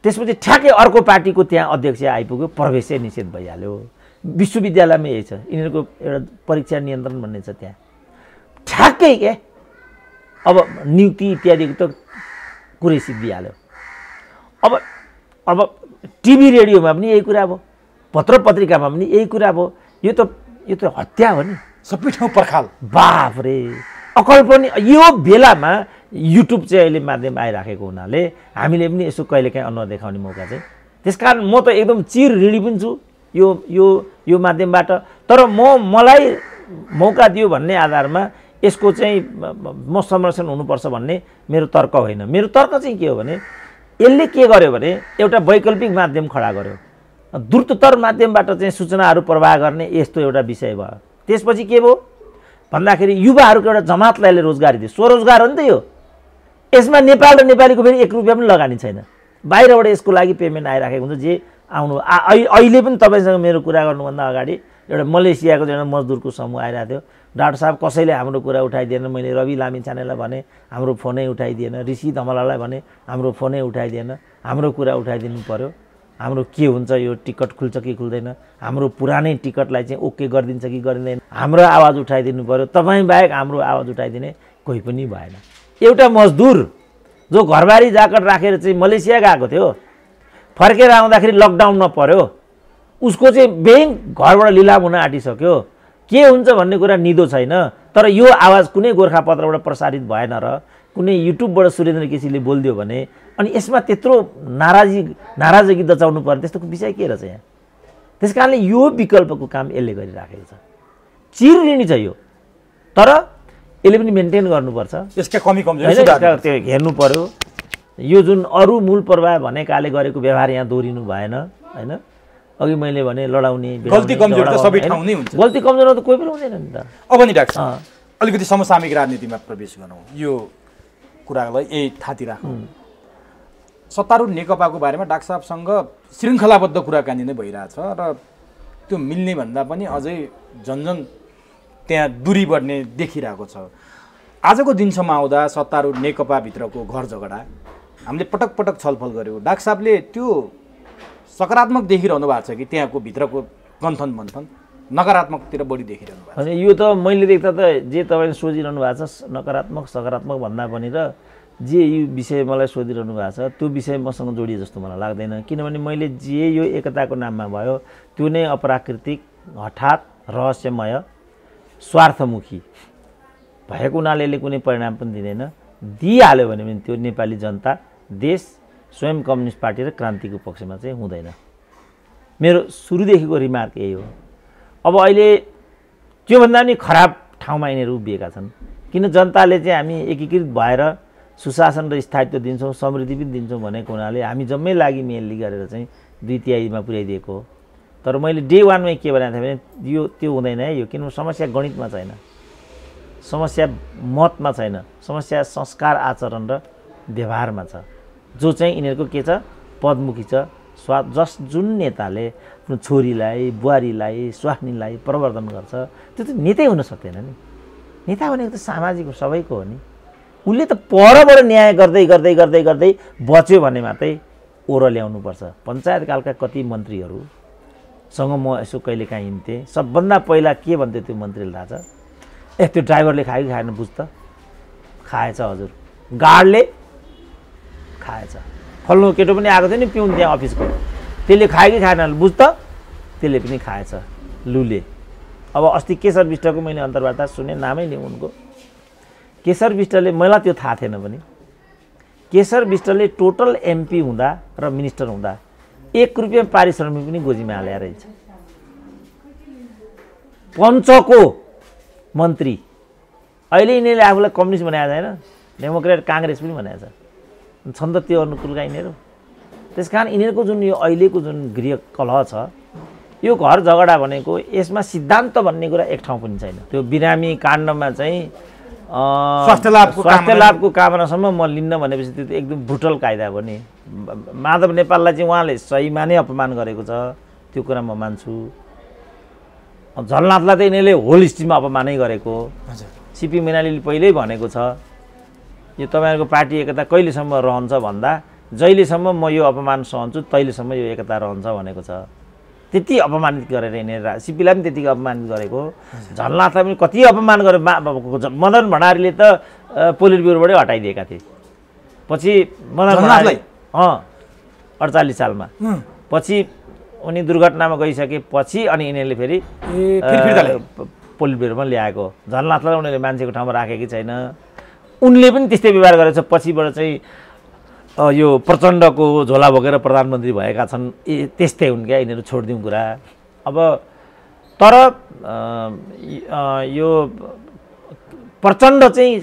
त्यसपछि ठ्याक्कै अर्को पार्टीको त्यहाँ अध्यक्ष आइपुग्यो, प्रवेशै निषेध भइहाल्यो। विश्वविद्यालयमा यही छ, यिनीहरूको एउटा परीक्षा नियन्त्रण भन्ने छ त्यहाँ, ठ्याक्कै के अब नियुक्ति इत्यादिको त कुरै सिद्धिहाल्यो। अब टिभी रेडियोमा पनि यही कुरा भयो, पत्र पत्रिकामा पनि यही कुरा भयो। यो त हत्या हो नि, सबै ठाउँ पर्खाल। बाफरे अकल्पनीय। यो बेलामा युट्युब चाहिँ अहिले माध्यम आइराखेको हुनाले हामीले पनि यसो कहिलेकाहीँ अनुहार देखाउने मौका चाहिँ, त्यसकारण म त एकदम चिर ऋणी पनि छु यो माध्यमबाट। तर मलाई मौका दियो भन्ने आधारमा यसको चाहिँ म संरक्षण हुनुपर्छ भन्ने मेरो तर्क होइन। मेरो तर्क चाहिँ के हो भने यसले के गर्यो भने एउटा वैकल्पिक माध्यम खडा गर्यो, द्रुततर माध्यमबाट चाहिँ सूचनाहरू प्रवाह गर्ने यस्तो एउटा विषय भयो। त्यसपछि के भयो भन्दाखेरि युवाहरूको एउटा जमातलाई रोजगारी दियो, स्वरोजगार हो नि त यो। यसमा नेपाल र नेपालीको फेरि 1 रुपियाँ पनि लगानी छैन, बाहिरबाट यसको लागि पेमेन्ट आइराखेको हुन्छ। जे आउनु अहिले पनि तपाईँसँग मेरो कुरा गर्नुभन्दा अगाडि एउटा मलेसियाको एउटा मजदुरको समूह आइरहेको थियो। डाक्टर साहब कसैले हाम्रो कुरा उठाइदिएन। मैले रवि लामिछानेलाई भने हाम्रो फोनै उठाइदिएन, ऋषि धमलालाई भने हाम्रो फोनै उठाइदिएन। हाम्रो कुरा उठाइदिनु पर्यो, हाम्रो के हुन्छ, यो टिकट खुल्छ कि खुल्दैन, हाम्रो पुरानै टिकटलाई चाहिँ ओके गरिदिन्छ कि गरिँदैन, हाम्रो आवाज उठाइदिनु पर्यो। तपाईँ बाहेक हाम्रो आवाज उठाइदिने कोही पनि भएन। एउटा मजदुर जो घरबारी जाकट राखेर चाहिँ मलेसिया गएको थियो, फर्केर आउँदाखेरि लकडाउनमा पर्यो, उसको चाहिँ ब्याङ्क घरबाट लिलाम हुन आँटिसक्यो। के हुन्छ भन्ने कुरा निदो छैन। तर यो आवाज कुनै गोर्खापत्रबाट प्रसारित भएन र कुनै युट्युबबाट सुरेन्द्र केसीले बोलिदियो भने अनि यसमा त्यत्रो नाराजगी दचाउनु पर्ने त्यस्तो विषय के रहेछ यहाँ। त्यस कारणले यो विकल्पको काम यसले गरिराखेको छ, चिर ऋणी छ यो। तर यसले पनि मेन्टेन गर्नुपर्छ, यसका कमी कमजोरी त्यो हेर्नु पर्यो। यो जुन अरू मूल प्रवाह भनेकाले गरेको व्यवहार यहाँ दोहोरिनु भएन होइन। अघि मैले भने लडाउने गल्ती कमजोरी त सबै ठाउँ नै हुन्छ, गल्ती कमजोरी त कोही पनि हुँदैन नि त। अब नि डाक्टर अलिकति समसामयिक राजनीतिमा प्रवेश गरौँ, यो कुरालाई यही थाती राखौँ। सत्तारूढ नेकपाको बारेमा डाक्टर साहबसँग श्रृङ्खलाबद्ध कुराकानी नै भइरहेछ र त्यो मिल्ने भन्दा पनि अझै झन्झन त्यहाँ दूरी बढ्ने देखिरहेको छ। आजको दिनसम्म आउँदा सत्तारूढ नेकपाभित्रको घर झगडा हामीले पटक पटक छलफल गऱ्यौँ। डाक्टर साहबले त्यो सकारात्मक देखिरहनु भएको छ कि त्यहाँको भित्रको गन्थन मन्थन नकारात्मकतिर बढी देखिरहनु भएको छ? अनि यो त मैले देख्दा त जे तपाईँले सोधिरहनु भएको छ नकारात्मक सकारात्मक भन्दा पनि र जे यो विषय मलाई सोधिरहनु भएको छ त्यो विषय मसँग जोडिए जस्तो मलाई लाग्दैन। किनभने मैले जे यो एकताको नाममा भयो त्यो नै अप्राकृतिक, हठात, रहस्यमय, स्वार्थमुखी भएको हुनाले यसले कुनै परिणाम पनि दिँदैन। दिइहाल्यो भने पनि त्यो नेपाली जनता, देश, स्वयं कम्युनिस्ट पार्टी र क्रान्तिको पक्षमा चाहिँ हुँदैन। मेरो सुरुदेखिको रिमार्क यही हो। अब अहिले त्योभन्दा पनि खराब ठाउँमा यिनीहरू उभिएका छन्। किन जनताले चाहिँ हामी एकीकृत भएर सुशासन र स्थायित्व दिन्छौँ, समृद्धि पनि दिन्छौँ भनेको हुनाले हामी जम्मै लागि मेलली गरेर चाहिँ 2/3 पुर्याइदिएको हो। तर मैले डे 1 मै के भनेको थिएँ भने यो त्यो हुँदैन है यो, किनभने समस्या गणितमा छैन, समस्या मतमा छैन, समस्या संस्कार, आचरण र व्यवहारमा छ। जो चाहिँ यिनीहरूको के छ, पदमुखी छ। जुन नेताले आफ्नो छोरीलाई, बुहारीलाई, स्वास्नीलाई प्रवर्धन गर्छ त्यो त नेतै हुन सक्दैन नि। नेता भनेको त सामाजिक हो, सबैको हो नि। उसले त परबाट न्याय गर्दै गर्दै गर्दै गर्दै बच्यो भने मात्रै ओह्रो ल्याउनुपर्छ। पञ्चायतकालका कति मन्त्रीहरूसँग म यसो कहिलेकाहीँ हिँड्थेँ, सबभन्दा पहिला के भन्थ्यो त्यो मन्त्रीले थाहा छ? त्यो ड्राइभरले खायो कि खाएन बुझ त? खाएछ हजुर। गार्डले खाएछ। फल्लो केटो पनि आएको थियो नि पिउन त्यहाँ अफिसको, त्यसले खायो कि खाएन बुझ त? त्यसले पनि खाएछ लुले। अब अस्ति केशर विष्टको मैले अन्तर्वार्ता सुने, नामै लिउँ उनको। केशर विष्टले, मलाई त्यो थाहा थिएन पनि, केशर विष्टले टोटल एमपी हुँदा र मिनिस्टर हुँदा 1 रुपियाँ पारिश्रमिक पनि गोजीमा हाले रहेछ। पञ्चको मन्त्री। अहिले यिनीहरूले आफूलाई कम्युनिस्ट बनाएको छैन, डेमोक्रेट काङ्ग्रेस पनि बनाएको छन् त त्यो अनुकूलका यिनीहरू। त्यस कारण यिनीहरूको जुन यो अहिलेको जुन गृह कलह छ, यो घर झगडा भनेको यसमा सिद्धान्त भन्ने कुरा एक ठाउँ पनि छैन। त्यो बिरामी काण्डमा चाहिँ स्वास्थ्य लाभको कामनासम्म म लिन्न भनेपछि त्यो एकदम ब्रुटल कायदा हो नि। माधव नेपाललाई चाहिँ उहाँले सहीमा नै अपमान गरेको छ, त्यो कुरा म मान्छु। झलनाथलाई त यिनीहरूले होल हिस्ट्रीमा अपमानै गरेको। सिपी मैनालीले पहिल्यै भनेको छ यो तपाईँहरूको पार्टी एकता कहिलेसम्म रहन्छ भन्दा जहिलेसम्म म यो अपमान सहन्छु तहिलेसम्म यो एकता रहन्छ भनेको छ। त्यति अपमानित गरेर यिनीहरू, सिपीलाई पनि त्यतिकै अपमानित गरेको, झलनाथलाई पनि कति अपमान गरे। मदन भण्डारीले त पोलिट ब्युरोबाटै हटाइदिएका थिए। पछि मदन भण्डारी 48 सालमा, पछि उनी दुर्घटनामा गइसकेपछि अनि यिनीहरूले फेरि पोलिट ब्युरोमा ल्याएको। झलनाथलाई उनीहरूले मान्छेको ठाउँमा राखेकै छैन। उनले पनि त्यस्तै व्यवहार गरेछ। पछिबाट चाहिँ यो प्रचण्डको झोला बोकेर प्रधानमन्त्री भएका छन्। त्यस्तै हुन् क्या यिनीहरू, छोडिदिउँ कुरा। अब तर यो प्रचण्ड चाहिँ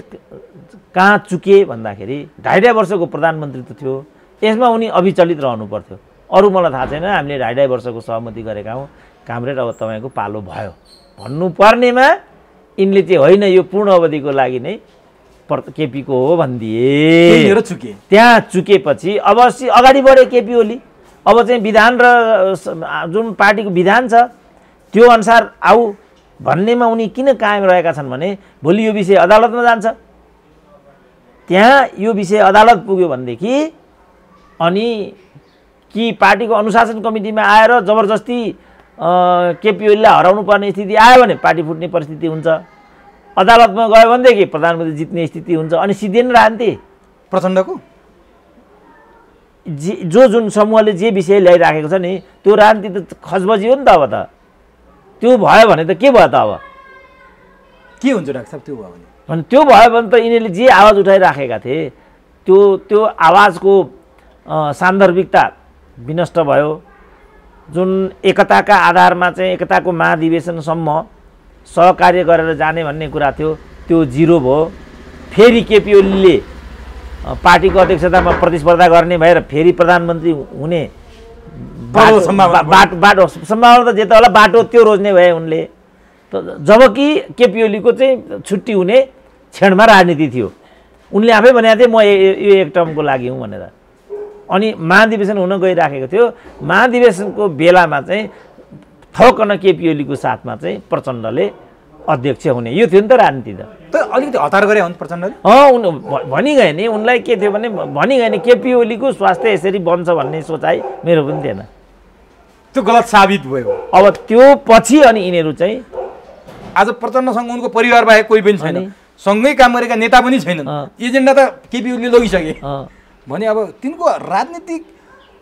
कहाँ चुके भन्दाखेरि 2.5 वर्षको प्रधानमन्त्री त थियो, यसमा उनी अविचलित रहनु पर्थ्यो। अरू मलाई थाहा छैन, हामीले 2.5 वर्षको सहमति गरेका हौँ, कामरेड अब तपाईँको पालो भयो भन्नुपर्नेमा यिनले चाहिँ होइन यो पूर्ण अवधिको लागि नै केपीको हो भनिदिए। त्यहाँ चुकेपछि अब अगाडि बढे केपी ओली। अब चाहिँ विधान र जुन पार्टीको विधान छ त्यो अनुसार आऊ भन्नेमा उनी किन कायम रहेका छन् भने भोलि यो विषय अदालतमा जान्छ। त्यहाँ यो विषय अदालत पुग्यो भनेदेखि अनि कि पार्टीको अनुशासन कमिटीमा आएर जबरजस्ती केपी ओलीलाई हराउनु पर्ने स्थिति आयो भने पार्टी फुट्ने परिस्थिति हुन्छ। अदालतमा गयो भनेदेखि प्रधानमन्त्री जित्ने स्थिति हुन्छ। अनि सिद्धिएन राजनीति प्रचण्डको जुन समूहले जे विषय ल्याइराखेको छ नि त्यो राजनीति त खसबजी हो नि त। अब त त्यो भयो भने त के भयो त? अब के हुन्छ डाक्टर साहब? त्यो भयो भने त्यो भयो भने त यिनीहरूले जे आवाज उठाइराखेका थिए त्यो आवाजको सान्दर्भिकता विनष्ट भयो। जुन एकताका आधारमा चाहिँ एकताको महाधिवेशनसम्म सहकार्य गरेर जाने भन्ने कुरा थियो त्यो जिरो भयो। फेरि केपी ओलीले पार्टीको अध्यक्षतामा प्रतिस्पर्धा गर्ने भएर फेरि प्रधानमन्त्री हुने बाटो सम्भावना त जेता होला, बाटो त्यो रोज्ने भए उनले। जबकि केपी ओलीको चाहिँ छुट्टी हुने क्षणमा राजनीति थियो। उनले आफै भनेको थिए म यो एक टर्मको लागि हुँ भनेर। अनि महाधिवेशन हुन गइराखेको थियो। महाधिवेशनको बेलामा चाहिँ थौकन केपी ओलीको साथमा चाहिँ प्रचण्डले अध्यक्ष हुने यो थियो नि त राजनीति त। त अलिकति हतार गरे हो नि प्रचण्डले। भनिगए नि उनलाई के थियो भने भनिगए नि केपी ओलीको स्वास्थ्य यसरी बन्छ भन्ने सोचाइ मेरो पनि थिएन। त्यो गलत साबित भयो। अब त्यो पछि अनि यिनीहरू चाहिँ आज प्रचण्डसँग उनको परिवार बाहेक कोही पनि छैन, सँगै काम गरेका नेता पनि छैनन्, एजेन्डा त केपी ओलीले लगिसके भने अब तिनको राजनीतिक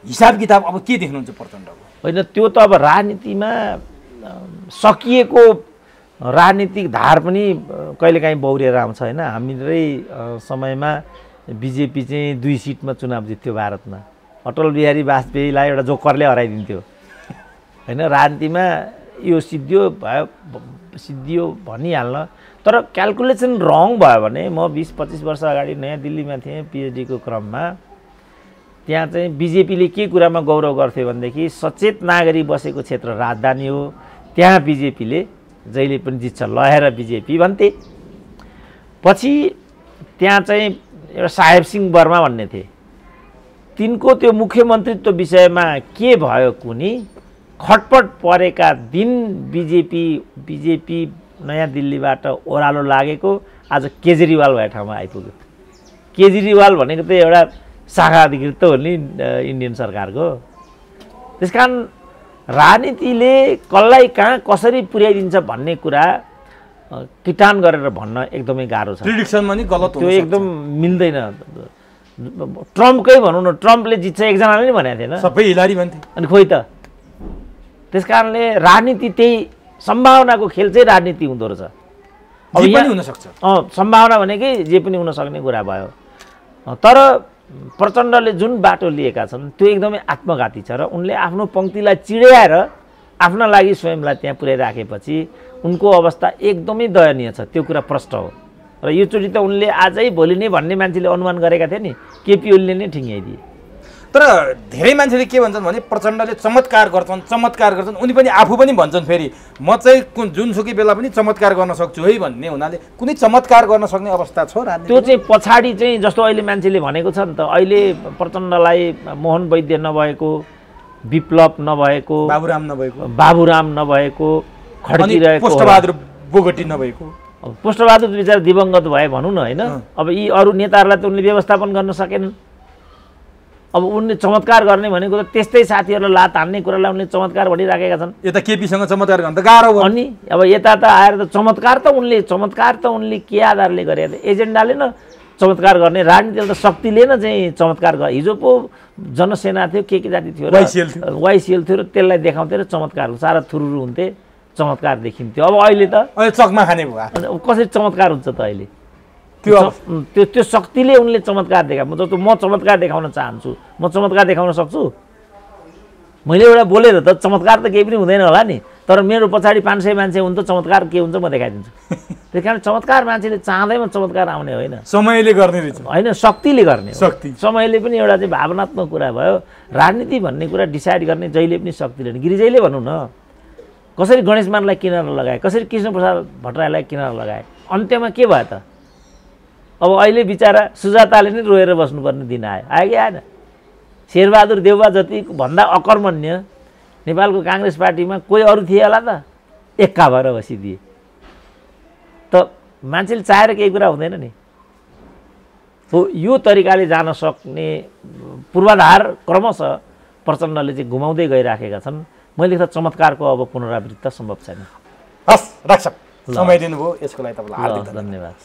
हिसाब किताब अब के देख्नुहुन्छ प्रचण्डको? होइन त्यो त अब राजनीतिमा सकिएको राजनीतिक धार पनि कहिलेकाहीँ बौरिएर आउँछ होइन। हाम्रै समयमा बिजेपी चाहिँ 2 सिटमा चुनाव जित्थ्यो भारतमा, अटल बिहारी वाजपेयीलाई एउटा जोकरले हराइदिन्थ्यो होइन। राजनीतिमा यो सिद्धियो भनिहाल्न, तर क्यालकुलेसन रङ भयो भने म 20-25 वर्ष अगाडि नयाँ दिल्लीमा थिएँ पिएचडीको क्रममा। त्यहाँ चाहिँ बिजेपीले के कुरामा गौरव गर्थ्यो भनेदेखि सचेत नागरिक बसेको क्षेत्र राजधानी हो, त्यहाँ बिजेपीले जहिले पनि जित्छ, लहेर बिजेपी भन्थे। पछि त्यहाँ चाहिँ एउटा साहेब सिंह वर्मा भन्ने थिए, तिनको त्यो मुख्यमन्त्रीत्व विषयमा के भयो कुनी खटपट परेका दिन बिजेपी नयाँ दिल्लीबाट ओह्रालो लागेको आज केजरीवाल भए ठाउँमा आइपुग्यो। केजरीवाल भनेको त एउटा शाखा अधिकृत त हो नि इन्डियन सरकारको। त्यसकारण राजनीतिले कसलाई कहाँ कसरी पुर्याइदिन्छ भन्ने कुरा किटान गरेर भन्न एकदमै गाह्रो छ। प्रिडिक्सनमा नि गलत त्यो एकदम मिल्दैन। ट्रम्पकै भनौँ न, ट्रम्पले जित्छ एकजनाले नि भनेको थिएन, सबै हिलारी भन्थे। अनि खोइ त त्यस कारणले राजनीति त्यही सम्भावनाको खेल चाहिँ राजनीति हुँदो रहेछ। अब पनि हुनसक्छ सम्भावना भनेकै जे पनि हुनसक्ने कुरा भयो। तर प्रचण्डले जुन बाटो लिएका छन् त्यो एकदमै आत्मघाती छ र उनले आफ्नो पङ्क्तिलाई चिड्याएर आफ्ना लागि स्वयंलाई त्यहाँ पुर्याइराखेपछि उनको अवस्था एकदमै दयनीय छ। त्यो कुरा प्रष्ट हो र योचोटि त उनले आजै भोलि नै भन्ने मान्छेले अनुमान गरेका थिए नि, केपी ओलीले नै ठिङ्ग्याइदिए। तर धेरै मान्छेले के भन्छन् भने प्रचण्डले चमत्कार गर्छन्, उनी पनि आफू पनि भन्छन् फेरि म चाहिँ जुनसुकै बेला पनि चमत्कार गर्न सक्छु है भन्ने हुनाले कुनै चमत्कार गर्न सक्ने अवस्था छ राजनीति? त्यो चाहिँ पछाडि चाहिँ जस्तो अहिले मान्छेले भनेको छ नि त, अहिले प्रचण्डलाई मोहन वैद्य नभएको, विप्लव नभएको, बाबुराम नभएको, खड्किरहेको, पुष्पबहादुर बोगटी नभएको, पुष्पबहादुर विचार दिवंगत भए भनौँ न होइन। अब यी अरू नेताहरूलाई त उनले व्यवस्थापन गर्न सकेनन्। अब उनले चमत्कार गर्ने भनेको त त्यस्तै साथीहरूलाई लात हान्ने कुरालाई उनले चमत्कार भनिराखेका छन्। यता केपीसँग चमत्कार गर्न त गाह्रो भयो अनि अब यता त आएर त चमत्कार त उनले के आधारले गरेका थिए? एजेन्डाले न चमत्कार गर्ने, राजनीतिले त शक्तिले न चाहिँ चमत्कार गरे। हिजो पो जनसेना थियो, के जाति थियो, वाइसिएल थियो र त्यसलाई देखाउँथे र चमत्कार सारा थुरुरु हुन्थे, चमत्कार देखिन्थ्यो। अब अहिले त चकमा खाने भयो, कसरी चमत्कार हुन्छ त अहिले? त्यो शक्तिले उनले चमत्कार देखा। म चमत्कार देखाउन चाहन्छु, म चमत्कार देखाउन सक्छु? मैले एउटा बोलेर त चमत्कार त केही पनि हुँदैन होला नि, तर मेरो पछाडि 500 मान्छे हुन्छ, चमत्कार के हुन्छ म देखाइदिन्छु। त्यस कारण चमत्कार मान्छेले चाहँदैमा चमत्कार आउने होइन, समयले गर्ने रहेछ होइन, शक्तिले गर्ने। समयले पनि एउटा चाहिँ भावनात्मक कुरा भयो। राजनीति भन्ने कुरा डिसाइड गर्ने जहिले पनि शक्तिले नि। गिरिजैले भनौँ न, कसरी गणेश मानलाई किनारा लगाए, कसरी कृष्णप्रसाद भट्टराईलाई किनारा लगाए, अन्त्यमा के भयो त? अब अहिले बिचरा सुजाताले नै रोएर बस्नुपर्ने दिन आयो कि आएन? शेरबहादुर देउवा जति भन्दा अकर्मण्य नेपालको काङ्ग्रेस पार्टीमा कोही अरू थिए होला त? एक्का भएर बसिदिए त। मान्छेले चाहेर केही कुरा हुँदैन नि। हो यो तरिकाले जान सक्ने पूर्वाधार क्रमशः प्रचण्डले चाहिँ घुमाउँदै गइराखेका छन्। मैले त चमत्कारको अब पुनरावृत्ति सम्भव छैन। हस् राख्छ, समय दिनुभयो यसको लागि तपाईँलाई हार्दिक धन्यवाद।